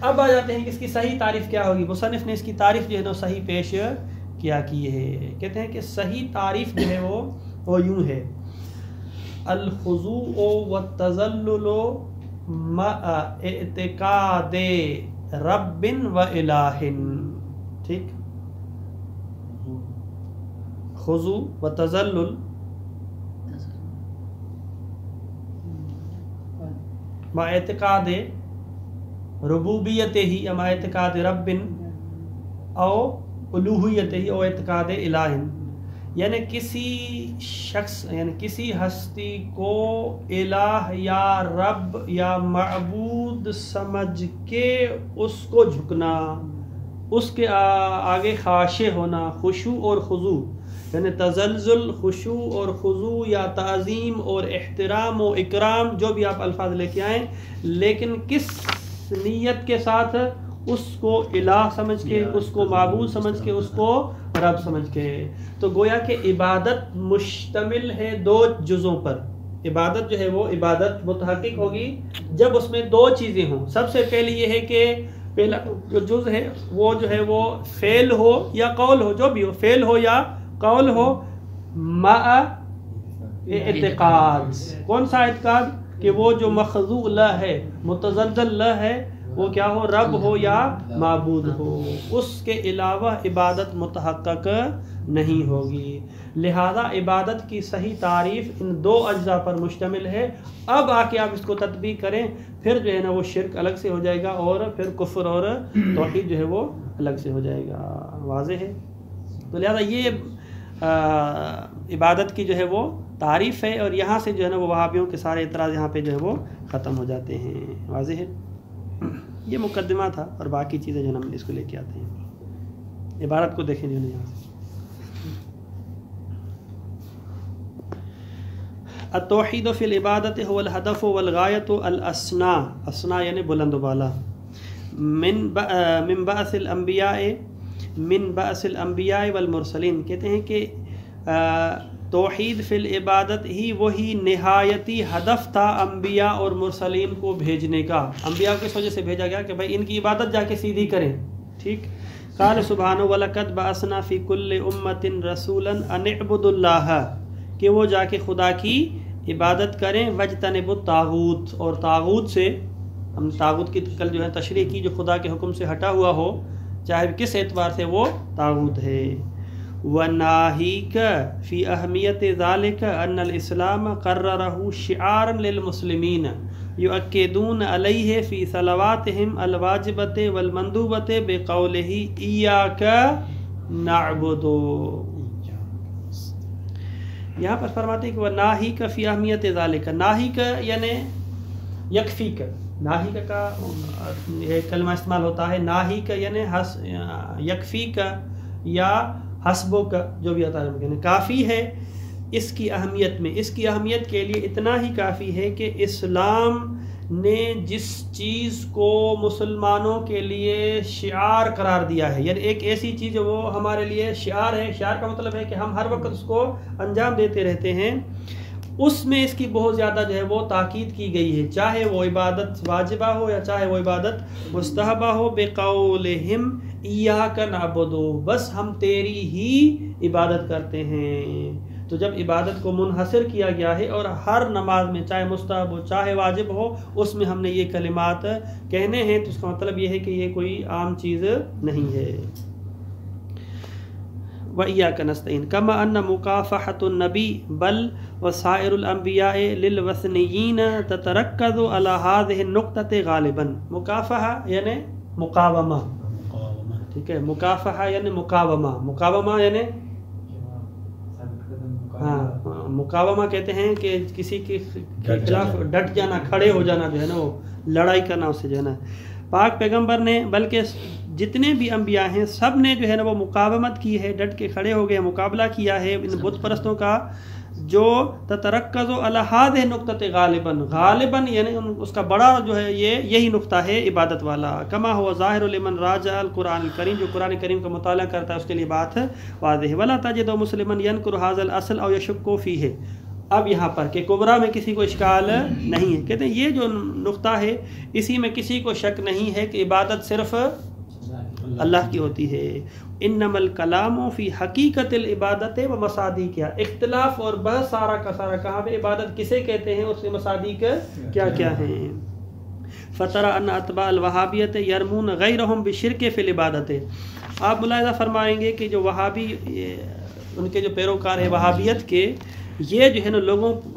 اب آ جاتے ہیں کہ اس کی صحیح تعریف کیا ہوگی۔ مصنف نے اس کی تعریف جو ہے نا صحیح پیش کیا کی ہے، کہتے ہیں کہ صحیح تعریف جو ہے وہ یوں ہے: الخضوع والتذلل مع اعتقاد رب و الہ۔ ٹھیک، خضوع و تذلل مع اعتقاد ربوبیت ہی، مع اعتقاد رب او الوہیت ہی، او اعتقاد الہ، یعنی کسی شخص، یعنی کسی ہستی کو الہ یا رب یا معبود سمجھ کے اس کو جھکنا، اس کے آگے خاشع ہونا، خشوع اور خضوع، یعنی تزلزل، خشوع اور خضوع یا تعظیم اور احترام و اکرام، جو بھی آپ الفاظ لے کے آئیں، لیکن کس نیت کے ساتھ؟ اس کو الہ سمجھ کے، اس کو معبود سمجھ کے، اس کو رب سمجھ کے۔ تو گویا کہ عبادت مشتمل ہے دو جزوں پر۔ عبادت جو ہے وہ عبادت متحقق ہوگی جب اس میں دو چیزیں ہوں۔ سب سے پہلی یہ ہے کہ پہلا جو جز ہے وہ جو ہے وہ فعل ہو یا قول ہو، جو بھی ہو، فعل ہو یا قول ہو، مع اعتقاد۔ کون سا اعتقاد؟ کہ وہ جو مخضوع اللہ ہے، متزلزل اللہ ہے، وہ کیا ہو، رب ہو یا معبود ہو، اس کے علاوہ عبادت متحقق نہیں ہوگی۔ لہذا عبادت کی صحیح تعریف ان دو اجزاء پر مشتمل ہے۔ اب آ کے آپ اس کو تطبیق کریں، پھر جو ہے نا وہ شرک الگ سے ہو جائے گا اور پھر کفر اور توحید جو ہے وہ الگ سے ہو جائے گا۔ واضح ہے؟ تو لہذا یہ عبادت کی جو ہے وہ تعریف ہے، اور یہاں سے جو ہے نا وہ وہابیوں کے سارے اعتراض یہاں پہ جو ہے وہ ختم ہو جاتے ہیں۔ واضح ہے؟ یہ مقدمہ تھا، اور باقی چیزیں جو ہے نا ہم اس کو لے کے آتے ہیں۔ عبارت کو دیکھیں جو ہے نا یہاں سے، التوحید فی العبادت هو الهدف والغایت الاسنا، اسنا یعنی بلند و بالا، من بعث الانبیاء والمرسلین، کہتے ہیں کہ توحید فی العبادت ہی وہی نہایتی ہدف تھا انبیاء اور مرسلین کو بھیجنے کا۔ انبیاء کو اس وجہ سے بھیجا گیا کہ بھائی ان کی عبادت جا کے سیدھی کریں، ٹھیک۔ قال سبحانہ وَلَقَدْ بَعَثْنَا فِي كُلِّ أُمَّةٍ رَسُولًا أَنِ اعْبُدُوا اللَّهَ، کہ وہ جا کے خدا کی عبادت کریں، وَاجْتَنِبُوا الطَّاغُوتَ، اور طاغوت سے، ہم طاغوت کی کل جو ہے تشریح کی، جو خدا کے حکم سے ہٹا ہوا ہو، چاہے کس اعتبار سے وہ طاغوت ہے۔ وَنَاهِيكَ فِي أَهْمِيَّةِ ذَلِكَ أَنَّ الْإِسْلَامَ قَرَّرَهُ شِعَارًا لِلْمُسْلِمِينَ يُؤَكِّدُونَ عَلَيْهِ فِي صَلَوَاتِهِمْ الْوَاجِبَةِ وَالْمَنْدُوبَةِ بِقَوْلِهِ إِيَّاكَ نَعْبُدُ۔ یہاں پر فرماتے ہیں کہ وَنَاهِيكَ فِي أَهْمِيَّةِ ذَلِكَ، ناہیک یعنی یکفیک، ناہیک کا یہ کلمہ استعمال ہوتا ہے، ناہیک یعنی یکفیک یا حسبک، جو بھی آتا ہے یعنی کافی ہے اس کی اہمیت میں، اس کی اہمیت کے لیے اتنا ہی کافی ہے کہ اسلام نے جس چیز کو مسلمانوں کے لیے شعار قرار دیا ہے، یعنی ایک ایسی چیز وہ ہمارے لیے شعار ہے، شعار کا مطلب ہے کہ ہم ہر وقت اس کو انجام دیتے رہتے ہیں، اس میں اس کی بہت زیادہ جو ہے وہ تاکید کی گئی ہے، چاہے وہ عبادت واجبہ ہو یا چاہے وہ عبادت مستحبہ ہو، بقولہم ایاک نعبد، بس ہم تیری ہی عبادت کرتے ہیں۔ تو جب عبادت کو منحصر کیا گیا ہے اور ہر نماز میں چاہے مستحب ہو چاہے واجب ہو اس میں ہم نے یہ کلمات کہنے ہیں، تو اس کا مطلب یہ ہے کہ یہ کوئی عام چیز نہیں ہے۔ وَإِيَّاكَ نَسْتَعِينُ كَمَا أَنَّ مُكَافَحَةُ النَّبِيِّ بَلْ وَسَائِرُ الْأَنْبِيَاءِ لِلْوَثْنِيِّينَ تَتَرَكَّزُ عَلَى هَذِهِ النُّقْطَةِ غَالِبًا، مکافحہ یعنی مقاومہ، ٹھیک ہے، مکافحہ یعنی مقاومہ، مقاومہ یعنی ہاں مقاومہ کہتے ہیں کہ کسی کے خلاف ڈٹ جانا، کھڑے ہو جانا، جو ہے نا وہ لڑائی کرنا، اس سے جو ہے نا پاک پیغمبر نے بلکہ جتنے بھی انبیاء ہیں سب نے جو ہے نا وہ مقاومت کی ہے، ڈٹ کے کھڑے ہو گئے، مقابلہ کیا ہے ان بت پرستوں کا، جو تترکز علی هذه النقطة غالباً، غالباً یعنی اس کا بڑا جو ہے یہی نقطہ ہے عبادت والا، کما ہوا ظاہر لمن راجع القرآن الکریم، جو قرآن کریم کا مطالعہ کرتا ہے اس کے لیے بات واضح ہے۔ ولا تجد مسلما ينكر هذا الاصل او يشك فيه، اب یہاں پر کہ کبرا میں کسی کو اشکال نہیں ہے، کہتے ہیں یہ جو نقطہ ہے اسی میں کسی کو شک نہیں ہے کہ عبادت صرف اللہ کی ہوتی ہے۔ انما الکلام فی حقیقت العبادت و مصادیقها، اختلاف اور بحث سارا کا سارا کہاں پہ عبادت کسے کہتے ہیں، اس کے مصادیق کیا کیا ہیں۔ فترى ان اتباع الوہابیت یرمون غیرہم بشرک فی العبادت، آپ ملاحظہ فرمائیں گے کہ جو وہابی ان کے جو پیروکار ہیں وہابیت کے، یہ جو ہے نا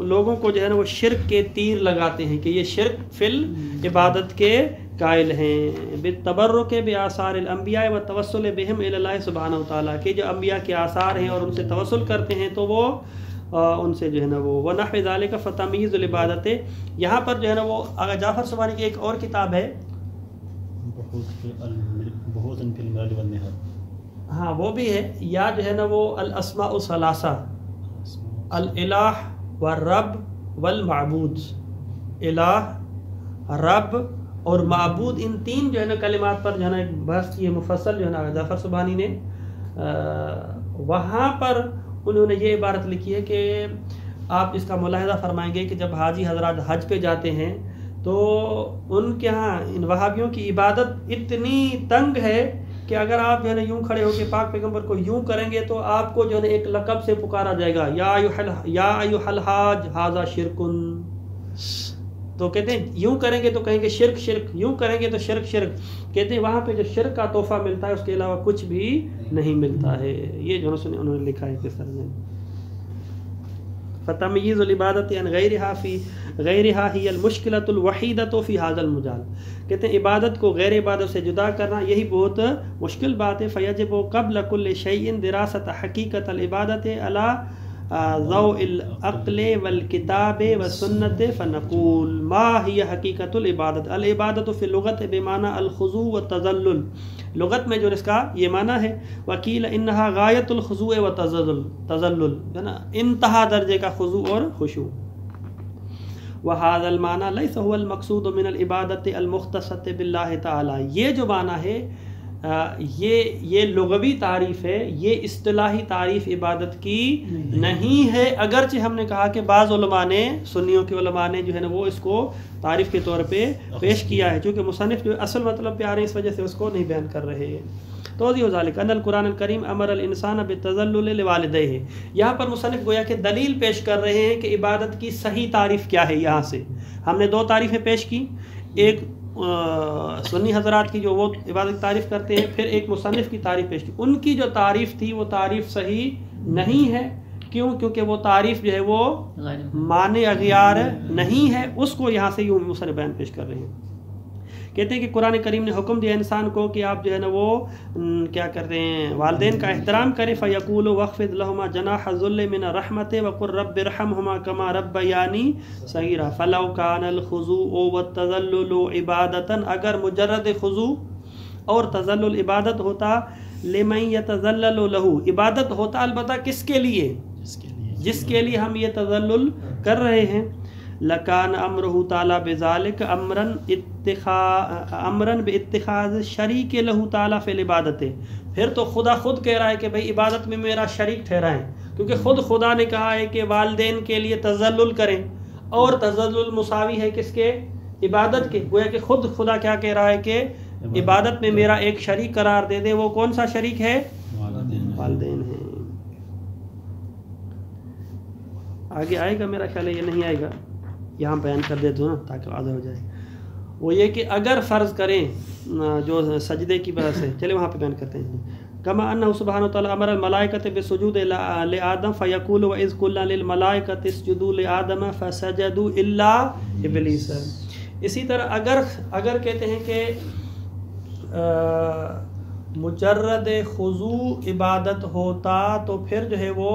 لوگوں کو جو ہے نا وہ شرک کے تیر لگاتے ہیں کہ یہ شرک فی العبادت کے قائل ہیں، بالتبرک بآثار الانبیاء والتوسل بهم الی اللہ سبحانہ وتعالی، کہ جو انبیاء کے آثار ہیں اور ان سے توسل کرتے ہیں تو وہ ان سے جو ہے نا وہ ونحو ذالک فتمییز العبادت، یہاں پر جو ہے نا وہ جعفر سبحانی کی ایک اور کتاب ہے بہت فی الملل والنہر، ہاں وہ بھی ہے، یا جو ہے نا وہ الاسماء الثلاثہ، الالہ والرب والمعبود، الہ، رب اور معبود، ان تین جو ہے نا کلمات پر جو ہے نا ایک بحث کی ہے مفصل، جو ہے نا جعفر سبحانی نے وہاں پر انہوں نے یہ عبارت لکھی ہے کہ آپ اس کا ملاحظہ فرمائیں گے کہ جب حاجی حضرات حج پہ جاتے ہیں تو ان کے ہاں ان وہابیوں کی عبادت اتنی تنگ ہے کہ اگر آپ جو ہے نا یوں کھڑے ہو کے پاک پیغمبر کو یوں کریں گے تو آپ کو جو ہے نا ایک لقب سے پکارا جائے گا، یا ایھا الحاج ھذا شرکن، تو کہتے ہیں یوں کریں گے تو کہیں گے شرک شرک، یوں کریں گے تو شرک شرک. کہتے ہیں وہاں پہ جو شرک کا تحفہ ملتا ہے اس کے علاوہ کچھ بھی نہیں ملتا ہے. یہ جو انہوں نے لکھا ہے کس طرح میں. فتمییز العبادت عن غیرہا فی غیرہا ہی المشکلۃ الوحیدۃ فی ھذا المجال. کہتے ہیں عبادت کو غیر عبادت سے جدا کرنا یہی بہت مشکل بات ہے. فیجب قبل کل شیء دراست حقیقت العبادت علی ضوء العقل والکتاب والسنت. فنقول ما ہی حقیقت العبادت؟ العبادت فی اللغت بمعنی الخضوع والتذلل. لغت میں جو اس کا یہ معنی ہے. وکیل انہا غایت الخضوع والتذلل، ہے نا، انتہا درجے کا خضوع اور خشوع. وهذا المعنى ليس هو المقصود من العبادت المختصة باللہ تعالی. یہ جو معنی ہے یہ لغوی تعریف ہے، یہ اصطلاحی تعریف عبادت کی نہیں ہے. اگرچہ ہم نے کہا کہ بعض علماء نے، سنیوں کے علماء نے جو ہے نا وہ اس کو تعریف کے طور پہ پیش کیا ہے، چونکہ مصنف جو اصل مطلب پہ آ رہے ہیں اس وجہ سے اس کو نہیں بیان کر رہے ہیں. توضیح ذالک ان القرآن الکریم امر الانسان بالتذلل لوالدیہ. یہاں پر مصنف گویا کہ دلیل پیش کر رہے ہیں کہ عبادت کی صحیح تعریف کیا ہے. یہاں سے ہم نے دو تعریفیں پیش کی، ایک سنی حضرات کی جو وہ عبادت کی تعریف کرتے ہیں، پھر ایک مصنف کی تعریف پیش کی. ان کی جو تعریف تھی وہ تعریف صحیح نہیں ہے. کیوں؟ کیونکہ وہ تعریف جو ہے وہ معنی اغیار نہیں ہے. اس کو یہاں سے یوں مصنف بیان پیش کر رہے ہیں. کہتے ہیں کہ قرآن کریم نے حکم دیا انسان کو کہ آپ جو ہے نا وہ کیا کرتے ہیں، والدین کا احترام کریں. فیقول واخفض لهما جناح الذل من الرحمة وقل رب ارحمهما كما ربياني صغيرا. فلو كان الخضوع والتذلل عبادة، اگر مجرد خضوع اور تذلل عبادت ہوتا، لمن يتذلل له، عبادت ہوتا البتہ کس کے لیے؟ جس کے لیے ہم یہ تذلل کر رہے ہیں. لکان امرہ تعالی بذالک امرن باتخاذ شریک لہ تعالی فی العبادت. پھر تو خدا خود کہہ رہا ہے کہ بھئی عبادت میں میرا شریک ٹھہرائیں، کیونکہ خود خدا نے کہا ہے کہ والدین کے لیے تذلل کریں، اور تذلل مساوی ہے کس کے؟ عبادت کے. گویا کہ خود خدا کیا کہہ رہا ہے کہ عبادت میں میرا ایک شریک قرار دے دے. وہ کون سا شریک ہے؟ والدین ہیں. آگے آئے گا میرا خیال ہے، یہ نہیں آئے گا، یہاں بیان کر دیتا ہوں نا تاکہ واضح ہو جائے. وہ یہ کہ اگر فرض کریں جو سجدے کی وجہ سے، چلے وہاں پہ بیان کرتے ہیں. کما انہ سبحانہ وتعالی امر الملائکۃ بسجود لآدم فیقول واذ قلنا للملائکۃ اسجدوا لآدم فسجدوا الا ابلیس. اسی طرح اگر کہتے ہیں کہ مجرد خضوع عبادت ہوتا تو پھر جو ہے وہ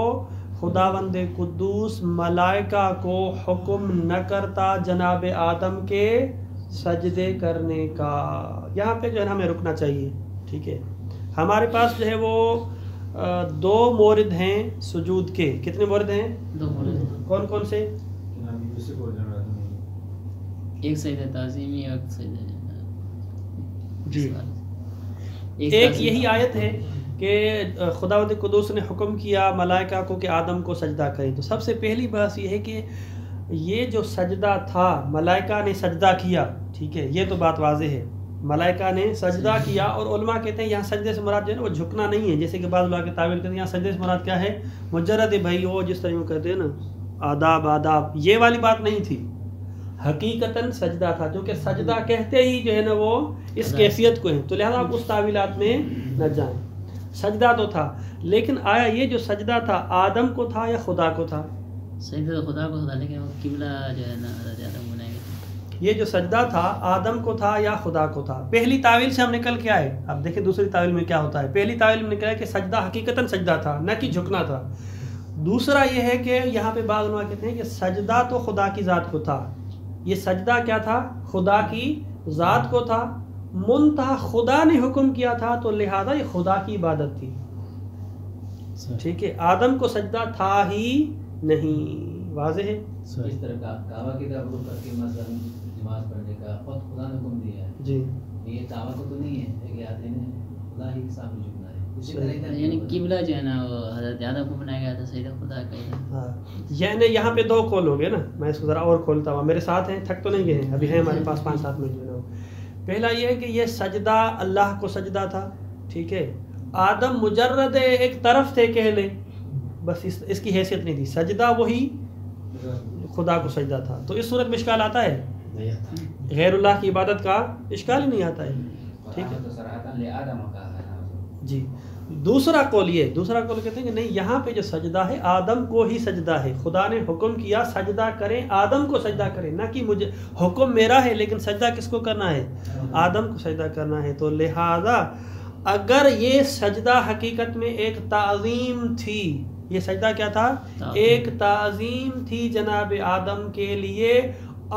خداوند قدوس ملائکہ کو حکم نہ کرتا جناب آدم کے سجدے کرنے کا. یہاں پہ جو ہے ہمیں رکنا چاہیے. ٹھیک ہے، ہمارے پاس جو ہے وہ دو مورد ہیں سجود کے. کتنے مورد ہیں؟ دو مورد. کون کون سے؟ ایک سجدہ تعظیمی اور ایک سجدہ جی. ایک یہی آیت ہے کہ خداوند قدوس نے حکم کیا ملائکہ کو کہ آدم کو سجدہ کریں. تو سب سے پہلی بات یہ ہے کہ یہ جو سجدہ تھا ملائکہ نے سجدہ کیا. ٹھیک ہے، یہ تو بات واضح ہے، ملائکہ نے سجدہ کیا. اور علماء کہتے ہیں یہاں سجدے سے مراد جو ہے نا وہ جھکنا نہیں ہے، جیسے کہ بعض لوگ کے تعویل کرتے ہیں یہاں سجدے سے مراد کیا ہے؟ مجرد بھائی وہ جس طرح کہتے ہیں نا آداب، یہ والی بات نہیں تھی. حقیقتاً سجدہ تھا، کیونکہ سجدہ کہتے ہی جو ہے نا وہ اس کیفیت کو ہے. تو لہذا آپ اس تعویلات میں نہ جائیں. سجدہ تو تھا، لیکن آیا یہ جو سجدہ تھا آدم کو تھا یا خدا کو تھا؟ سجدہ خدا کو تھا، لیکن قبلہ جو ہے نا حضرت آدم بنائے گئے. یہ جو سجدہ تھا آدم کو تھا یا خدا کو تھا؟ پہلی تعویل سے ہم نکل کے آئے. اب دیکھیں دوسری تعویل میں کیا ہوتا ہے. پہلی تعویل میں نکلا کہ سجدہ حقیقتاً سجدہ تھا، نہ کہ جھکنا تھا. دوسرا یہ ہے کہ یہاں پہ بعض علماء کہتے ہیں کہ سجدہ تو خدا کی ذات کو تھا. یہ سجدہ کیا تھا؟ خدا کی ذات کو تھا. منتہا خدا نے حکم کیا تھا تو لہذا یہ خدا کی عبادت تھی. ٹھیک ہے، آدم کو سجدہ تھا ہی نہیں. واضح ہے. اس طرح کعبہ کی طرف رخ کر کے مثلا نماز پڑھنے کا خود خدا نے حکم دیا ہے. جی، یہ کعبہ کو تو نہیں ہے کہ آتے ہیں خدا ہی کے سامنے جھکنا ہے. اسی طرح یعنی قبلہ جو ہے نا وہ حضرت آدم کو بنایا گیا تھا، سجدہ خدا کا ہے. ہاں، یعنی یہاں پہ دو قول ہو گئے نا. میں اس کو ذرا اور کھولتا ہوں، میرے ساتھ ہیں، تھک تو نہیں گئے ہیں، ابھی ہیں ہمارے پاس 5-7 منٹ جو ہے. پہلا یہ ہے کہ یہ سجدہ اللہ کو سجدہ تھا. ٹھیک ہے، آدم مجرد ایک طرف تھے کہہ لیں، بس اس کی حیثیت نہیں تھی. سجدہ وہی خدا کو سجدہ تھا. تو اس صورت میں اشکال آتا ہے؟ غیر اللہ کی عبادت کا اشکال ہی نہیں آتا ہے. ٹھیک ہے تو صراحتاً لآدم کہا ہے نا. جی. دوسرا قول کہتے ہیں کہ نہیں، یہاں پہ جو سجدہ ہے آدم کو ہی سجدہ ہے. خدا نے حکم کیا سجدہ کریں، آدم کو سجدہ کریں، نہ کہ مجھے. حکم میرا ہے لیکن سجدہ کس کو کرنا ہے؟ آدم کو سجدہ کرنا ہے. تو لہذا اگر یہ سجدہ حقیقت میں ایک تعظیم تھی، یہ سجدہ کیا تھا؟ ایک تعظیم تھی جناب آدم کے لیے.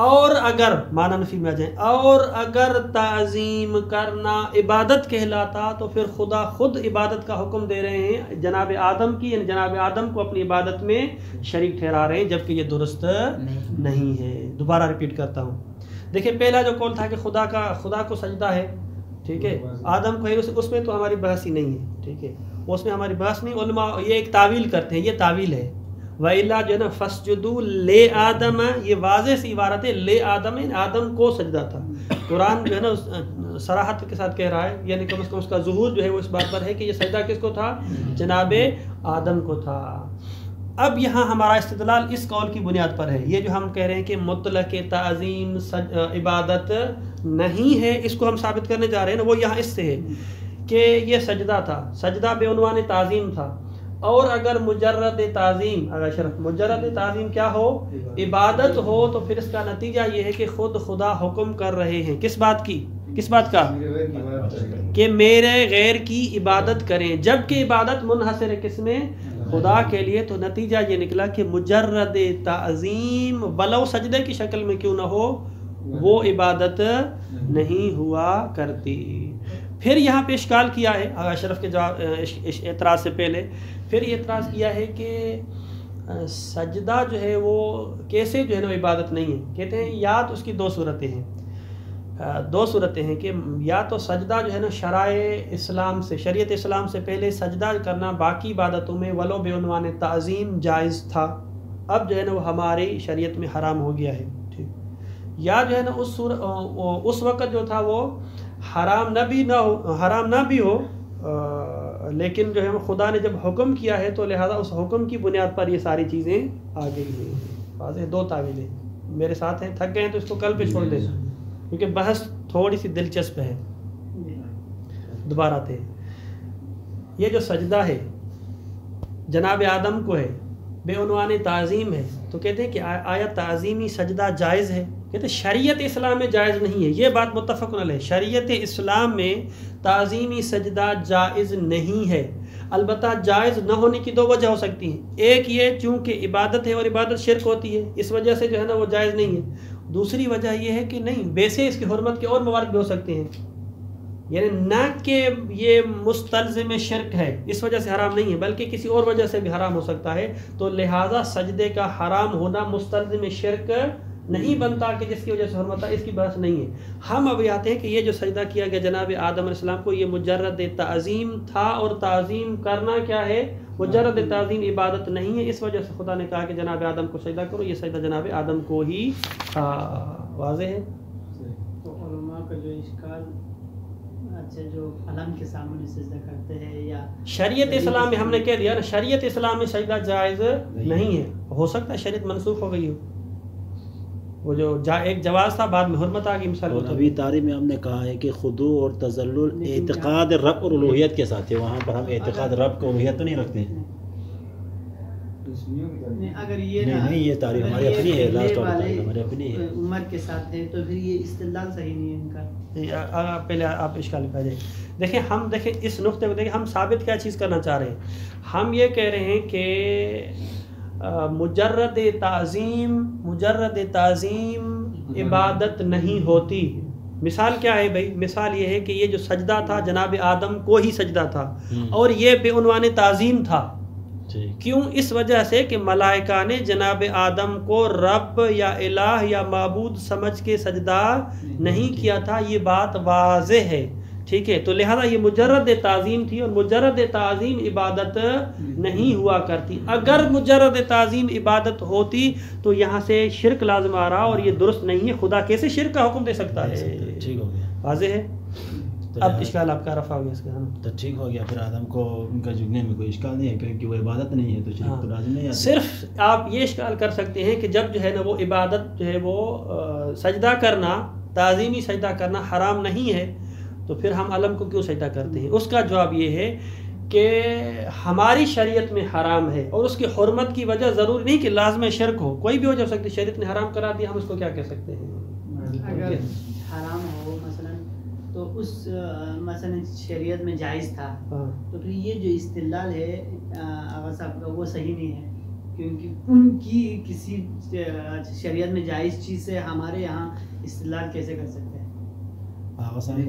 اور اگر معنی نفی میں آ جائیں، اور اگر تعظیم کرنا عبادت کہلاتا تو پھر خدا خود عبادت کا حکم دے رہے ہیں جناب آدم کی، یعنی جناب آدم کو اپنی عبادت میں شریک ٹھہرا رہے ہیں، جبکہ یہ درست نہیں ہے. دوبارہ ریپیٹ کرتا ہوں. دیکھیں پہلا جو قول تھا کہ خدا کو سجدہ ہے، ٹھیک ہے، آدم کو ہے، اس میں تو ہماری بحث ہی نہیں ہے. ٹھیک ہے، اس میں ہماری بحث نہیں. علماء یہ ایک تعویل کرتے ہیں، یہ تعویل ہے. وَإِلَّا جو ہے نا فَاسْجُدُوا لِآدَمَ، یہ واضح سی عبارت ہے. لے آدم، آدم کو سجدہ تھا. قرآن جو ہے نا صراحت کے ساتھ کہہ رہا ہے، یعنی کم از کم اس کا ظہور جو ہے وہ اس بات پر ہے کہ یہ سجدہ کس کو تھا؟ جناب آدم کو تھا. اب یہاں ہمارا استدلال اس قول کی بنیاد پر ہے. یہ جو ہم کہہ رہے ہیں کہ مطلق تعظیم عبادت نہیں ہے، اس کو ہم ثابت کرنے جا رہے ہیں نا، وہ یہاں اس سے ہے کہ یہ سجدہ تھا، سجدہ بے عنوان تعظیم تھا. اور اگر مجرد تعظیم، اگر مجرد تعظیم کیا ہو؟ عبادت ہو، تو پھر اس کا نتیجہ یہ ہے کہ خود خدا حکم کر رہے ہیں کس بات کی؟ کس بات کا؟ کہ میرے غیر کی عبادت کریں، جبکہ عبادت منحصر ہے کس میں؟ خدا کے لیے. تو نتیجہ یہ نکلا کہ مجرد تعظیم ولو سجدے کی شکل میں کیوں نہ ہو، وہ عبادت نہیں ہوا کرتی. پھر یہاں پہ اشکال کیا ہے اشرف کے جواب اعتراض سے پہلے، پھر یہ اعتراض کیا ہے کہ سجدہ جو ہے وہ کیسے جو ہے نا عبادت نہیں ہے. کہتے ہیں یا تو اس کی دو صورتیں ہیں کہ یا تو سجدہ جو ہے نا شریعت اسلام سے پہلے سجدہ کرنا باقی عبادتوں میں ولو بے عنوان تعظیم جائز تھا، اب جو ہے نا وہ ہماری شریعت میں حرام ہو گیا ہے. ٹھیک. یا جو ہے نا اس وقت جو تھا وہ حرام نہ بھی ہو لیکن جو ہے خدا نے جب حکم کیا ہے تو لہذا اس حکم کی بنیاد پر یہ ساری چیزیں آ گئی ہیں. واضح دو تعویلیں میرے ساتھ ہیں. تھک گئے ہیں تو اس کو کل پہ چھوڑ دیں کیونکہ بحث تھوڑی سی دلچسپ ہے. دوبارہ تھے یہ جو سجدہ ہے جناب آدم کو ہے، بے عنوان تعظیم ہے، تو کہتے ہیں کہ آیا تعظیمی سجدہ جائز ہے؟ کہتے ہیں شریعت اسلام میں جائز نہیں ہے. یہ بات متفق علیہ، شریعت اسلام میں تعظیمی سجدہ جائز نہیں ہے. البتہ جائز نہ ہونے کی دو وجہ ہو سکتی ہیں. ایک یہ چونکہ عبادت ہے اور عبادت شرک ہوتی ہے، اس وجہ سے جو ہے نا وہ جائز نہیں ہے. دوسری وجہ یہ ہے کہ نہیں، ویسے اس کی حرمت کے اور موارد بھی ہو سکتے ہیں، یعنی نہ کہ یہ مستلزم شرک ہے اس وجہ سے حرام نہیں ہے، بلکہ کسی اور وجہ سے بھی حرام ہو سکتا ہے. تو لہٰذا سجدے کا حرام ہونا مستلزم شرک نہیں بنتا کہ جس کی وجہ سے حرمت ہے، اس کی بحث نہیں ہے. ہم ابھی آتے ہیں کہ یہ جو سجدہ کیا گیا جناب آدم علیہ السلام کو، یہ مجرد تعظیم تھا، اور تعظیم کرنا کیا ہے؟ مجرد تعظیم عبادت نہیں ہے. اس وجہ سے خدا نے کہا کہ جناب آدم کو سجدہ کرو. یہ سجدہ جناب آدم کو ہی تھا. واضح ہے؟ تو علماء کا جو اشکال، اچھا جو علم کے سامنے سجدہ کرتے ہیں، یا شریعت اسلام میں ہم نے کہہ دیا نا، شریعت اسلام میں سجدہ جائز نہیں ہے. ہو سکتا ہے شریعت منسوخ ہو گئی ہو، وہ جو ایک جواز تھا بعد میں حرمت آ گئی مثال. اور ابھی تعریف میں ہم نے کہا ہے کہ خضوع اور تذلل اعتقاد رب اور الوہیت کے ساتھ ہے. وہاں پر ہم اعتقاد رب کو الوہیت تو نہیں رکھتے ہیں. اگر یہ نہیں یہ تعریف ہماری اپنی ہے، لاسٹ والی ہماری اپنی ہے. عمر کے ساتھ ہے تو پھر یہ استدلال صحیح نہیں ہے ان کا. پہلے آپ اشکال پہ جائیں. دیکھیں ہم اس نقطے کو دیکھیں، ہم ثابت کیا چیز کرنا چاہ رہے ہیں. ہم یہ کہہ رہے ہیں کہ مجرد تعظیم عبادت نہیں ہوتی. مثال کیا ہے بھائی؟ مثال یہ ہے کہ یہ جو سجدہ تھا جناب آدم کو ہی سجدہ تھا، اور یہ بے عنوان تعظیم تھا. کیوں؟ اس وجہ سے کہ ملائکہ نے جناب آدم کو رب یا الہ یا معبود سمجھ کے سجدہ نہیں کیا تھا. یہ بات واضح ہے. ٹھیک ہے، تو لہذا یہ مجرد تعظیم تھی، اور مجرد تعظیم عبادت نہیں ہوا کرتی. اگر مجرد تعظیم عبادت ہوتی تو یہاں سے شرک لازم آ رہا، اور یہ درست نہیں ہے. خدا کیسے شرک کا حکم دے سکتا ہے؟ ٹھیک ہو گیا، واضح ہے. اب اشکال آپ کا رفع ہو گیا اس کا. تو ٹھیک ہو گیا، پھر آدم کو ان کا جھکنے میں کوئی اشکال نہیں ہے کیونکہ وہ عبادت نہیں ہے تو شرک تو لازم نہیں آتا. صرف آپ یہ اشکال کر سکتے ہیں کہ جب جو ہے نا وہ عبادت جو ہے وہ سجدہ کرنا، تعظیمی سجدہ کرنا حرام نہیں ہے تو پھر ہم علم کو کیوں سجدہ کرتے ہیں. اس کا جواب یہ ہے کہ ہماری شریعت میں حرام ہے اور اس کی حرمت کی وجہ ضروری نہیں کہ لازم شرک ہو، کوئی بھی وجہ ہو سکتی ہے. شریعت نے حرام کرا دیا، ہم اس کو کیا کہہ سکتے ہیں. اگر حرام ہو مثلا تو اس مثلا شریعت میں جائز تھا تو پھر یہ جو استدلال ہے آغا صاحب کا وہ صحیح نہیں ہے، کیونکہ ان کی کسی شریعت میں جائز چیز سے ہمارے یہاں استدلال کیسے کر سکتے ہیں.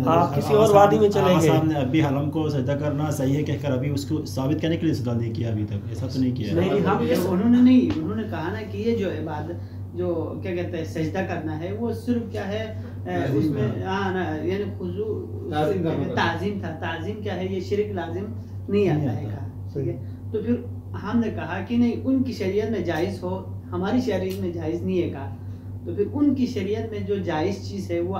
آپ کسی اور وادی میں چلے گئے. صاحب نے ابھی حلم کو سجدہ کرنا صحیح ہے کہہ کر ابھی اس کو ثابت کرنے کے لیے استدلال نہیں کیا، ابھی تک ایسا تو نہیں کیا. انہوں نے کہا نا کہ یہ جو عبادت جو کیا کہتے ہیں سجدہ کرنا ہے وہ صرف کیا ہے اس میں یعنی خضوع تعظیم تھا. تعظیم کیا ہے، یہ شرک لازم نہیں آتا ہے کہا. ٹھیک ہے، تو پھر ہم نے کہا کہ نہیں ان کی شریعت میں جائز ہو، ہماری شریعت میں جائز نہیں ہے کہا. تو پھر ان کی شریعت میں جو جائز چیز ہے وہ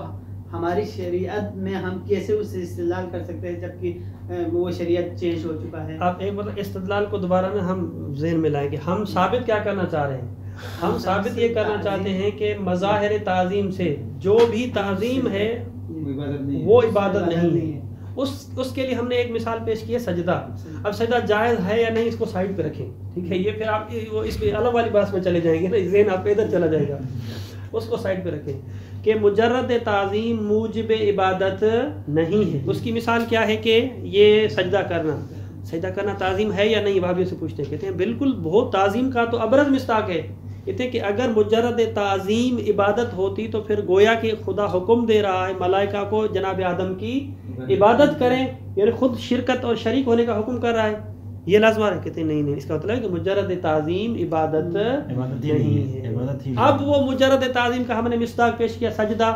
ہماری شریعت میں ہم کیسے اس سے استدلال کر سکتے ہیں جبکہ وہ شریعت چینج ہو چکا ہے. آپ ایک مطلب استدلال کو دوبارہ نا ہم ذہن میں لائیں گے. ہم ثابت کیا کرنا چاہ رہے ہیں؟ ہم ثابت یہ کرنا چاہتے ہیں کہ مظاہر تعظیم سے جو بھی تعظیم ہے وہ عبادت نہیں ہے. اس کے لیے ہم نے ایک مثال پیش کی ہے سجدہ. اب سجدہ جائز ہے یا نہیں اس کو سائڈ پہ رکھیں. ٹھیک ہے، یہ پھر آپ اس پہ علم والی بات میں چلے جائیں گے نا، ذہن آپ ادھر چلا جائے گا. اس کو سائڈ پہ رکھیں کہ مجرد تعظیم موجب عبادت نہیں ہے. اس کی مثال کیا ہے کہ یہ سجدہ کرنا تعظیم ہے یا نہیں. وہابیوں سے پوچھتے ہیں، کہتے ہیں بالکل، بہت تعظیم کا تو ابرز مصداق ہے. کہتے ہیں کہ اگر مجرد تعظیم عبادت ہوتی تو پھر گویا کہ خدا حکم دے رہا ہے ملائکہ کو جناب آدم کی عبادت کریں، یعنی خود شرکت اور شریک ہونے کا حکم کر رہا ہے. یہ لازم ہے. کہتے ہیں نہیں، اس کا مطلب ہے کہ مجرد تعظیم عبادت نہیں ہے. اب وہ مجرد تعظیم کا ہم نے مصداق پیش کیا سجدہ.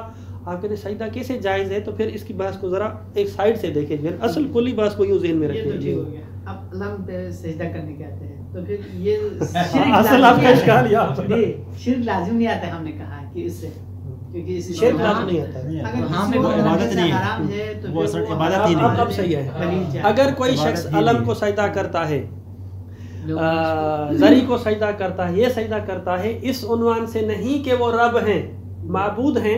آپ کہتے ہیں سجدہ کیسے جائز ہے؟ تو پھر اس کی بحث کو ذرا ایک سائڈ سے دیکھیں، اصل کلی بحث کو یوں ذہن میں رکھیں. اب علم پہ سجدہ کرنے کے آتے ہیں تو پھر یہ اصل آپ کا اشکال شرک لازم نہیں آتا ہے. ہم نے کہا کہ اس سے کیونکہ شرک لازم نہیں آتا ہے. عبادت نہیں ہے تو وہ اصل عبادت ہی نہیں ہے. اب صحیح ہے. اگر کوئی شخص علم کو سجدہ کرتا ہے، زری کو سجدہ کرتا ہے، یہ سجدہ کرتا ہے اس عنوان سے نہیں کہ وہ رب ہیں، معبود ہیں،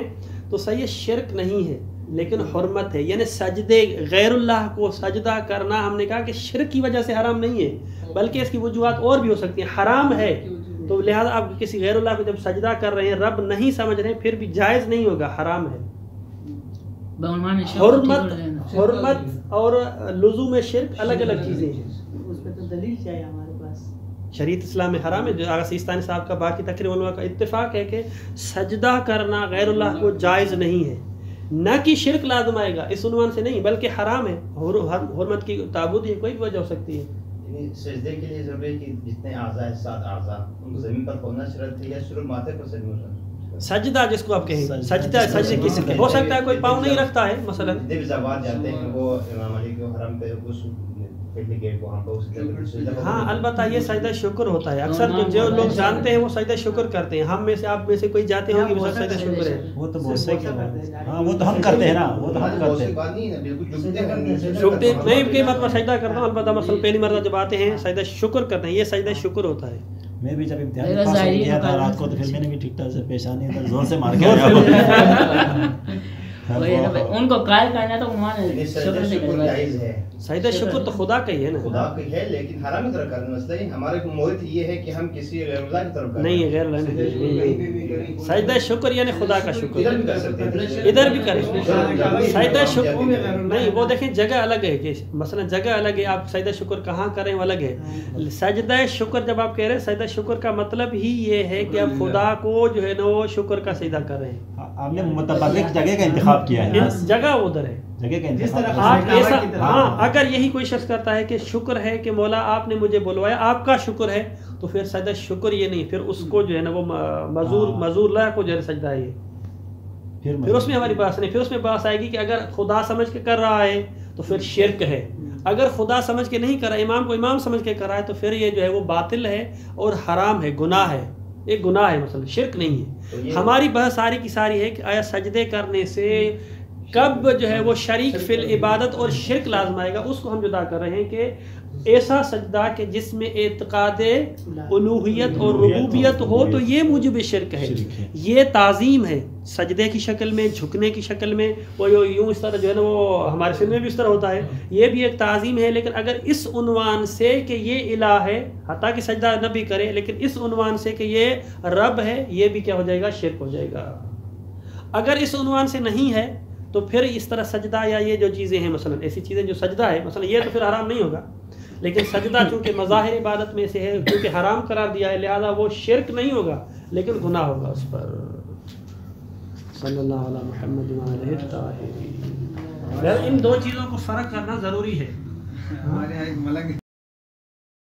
تو صحیح شرک نہیں ہے لیکن حرمت ہے. یعنی سجدے غیر اللہ کو سجدہ کرنا ہم نے کہا کہ شرک کی وجہ سے حرام نہیں ہے، بلکہ اس کی وجوہات اور بھی ہو سکتی ہیں. حرام ہے تو لہذا آپ کسی غیر اللہ کو جب سجدہ کر رہے ہیں، رب نہیں سمجھ رہے ہیں، پھر بھی جائز نہیں ہوگا، حرام ہے. حرمت اور لزوم شرک الگ الگ چیزیں ہیں. اس پہ تو دلیل چاہیے ہمارے پاس. شریعت اسلام میں حرام ہے. جو آغا سیستانی صاحب کا باقی تقریر علماء کا اتفاق ہے کہ سجدہ کرنا غیر اللہ کو جائز نہیں ہے، نہ کہ شرک لازم آئے گا اس عنوان سے نہیں، بلکہ حرام ہے. حرمت کی تعبد کی کوئی بھی وجہ ہو سکتی ہے. سجدے کے لیے ضروری ہے کہ جتنے اعضاء ہیں 7 اعضاء ان کو زمین پر کھولنا شرط ہے یا صرف ماتھے پر سجدہ؟ سجدہ جس کو آپ کہیں سجدہ کی صفت ہو سکتا ہے کوئی پاؤں نہیں رکھتا ہے مثلا. جتنے بھی زوات جاتے ہیں وہ امام علی کے حرم پہ اس پہلے گیٹ وہاں پہ ہاں البتہ یہ سجدہ شکر ہوتا ہے. اکثر جو لوگ جانتے ہیں وہ سجدہ شکر کرتے ہیں. ہم میں سے آپ میں سے کوئی جاتے ہوں گے سجدہ شکر ہے. وہ تو بہت سے ہاں وہ تو ہم کرتے ہیں نا، وہ تو ہم کرتے ہیں. شکر میں کئی مرتبہ سجدہ کرتا ہوں، البتہ مثلا پہلی مرتبہ جب آتے ہیں سجدہ شکر کرتے ہیں. یہ سجدہ شکر ہوتا ہے. میں بھی جب امتحان پاس ہو گیا تھا رات کو تو پھر میں نے بھی ٹھیک ٹھاک سے پیشانی ادھر زور سے مار کے آیا. ان کو قائل کرنا تو عنوان سجدہ شکر تو خدا کا ہی ہے نا، خدا کا ہے، لیکن حرام کی طرف کرنا مسئلہ ہے. ہمارے مورد یہ ہے کہ ہم کسی غیر اللہ کی طرف نہیں، غیر اللہ نہیں. سجدہ شکر یعنی خدا کا شکر ادھر بھی کر سکتے ہیں، ادھر بھی کریں. سجدہ شکر نہیں، وہ دیکھیں جگہ الگ ہے کہ مثلا جگہ الگ ہے. آپ سجدہ شکر کہاں کریں وہ الگ ہے. سجدہ شکر جب آپ کہہ رہے ہیں سجدہ شکر کا مطلب ہی یہ ہے کہ آپ خدا کو جو ہے نا وہ شکر کا سجدہ کر رہے ہیں. آپ نے متبادل جگہ کا انتخاب کیا ہے، جگہ ادھر ہے جگہ کا جس طرح انتخاب. آپ ایسا ہاں اگر یہی کوئی شخص کرتا ہے کہ شکر ہے کہ مولا آپ نے مجھے بلوایا، آپ کا شکر ہے، تو پھر سجدہ شکر یہ نہیں، پھر اس کو جو ہے نا وہ مزور اللہ کو جو ہے سجدہ ہے یہ. پھر اس میں ہماری بات نہیں. پھر اس میں بات آئے گی کہ اگر خدا سمجھ کے کر رہا ہے تو پھر شرک ہے. اگر خدا سمجھ کے نہیں کر رہا، امام کو امام سمجھ کے کر رہا ہے، تو پھر یہ جو ہے وہ باطل ہے اور حرام ہے، گناہ ہے. ایک گناہ ہے، مثلا شرک نہیں ہے. ہماری بحث ساری کی ساری ہے کہ آیا سجدے کرنے سے کب جو ہے وہ شریک فی العبادت اور شرک لازم آئے گا، اس کو ہم جدا کر رہے ہیں کہ ایسا سجدہ کہ جس میں اعتقاد الوہیت اور ربوبیت ہو تو یہ موجب شرک ہے، یہ تعظیم ہے سجدے کی شکل میں، جھکنے کی شکل میں، وہ یوں اس طرح جو ہے نا وہ ہمارے فلم میں بھی اس طرح ہوتا ہے، یہ بھی ایک تعظیم ہے۔ لیکن اگر اس عنوان سے کہ یہ الہ ہے، حتیٰ کہ سجدہ نہ بھی کرے، لیکن اس عنوان سے کہ یہ رب ہے، یہ بھی کیا ہو جائے گا؟ شرک ہو جائے گا۔ اگر اس عنوان سے نہیں ہے تو پھر اس طرح سجدہ یا یہ جو چیزیں ہیں، مثلا ایسی چیزیں جو سجدہ ہے، مثلا یہ تو پھر حرام نہیں ہوگا، لیکن سجدہ چونکہ مظاہر عبادت میں سے ہے، کیونکہ حرام قرار دیا ہے، لہذا وہ شرک نہیں ہوگا لیکن گناہ ہوگا اس پر۔ صلی اللہ علیہ محمد وعلیہ الطاہرین۔ ان دو چیزوں کو فرق کرنا ضروری ہے۔ ہمارے یہاں ایک ملنگ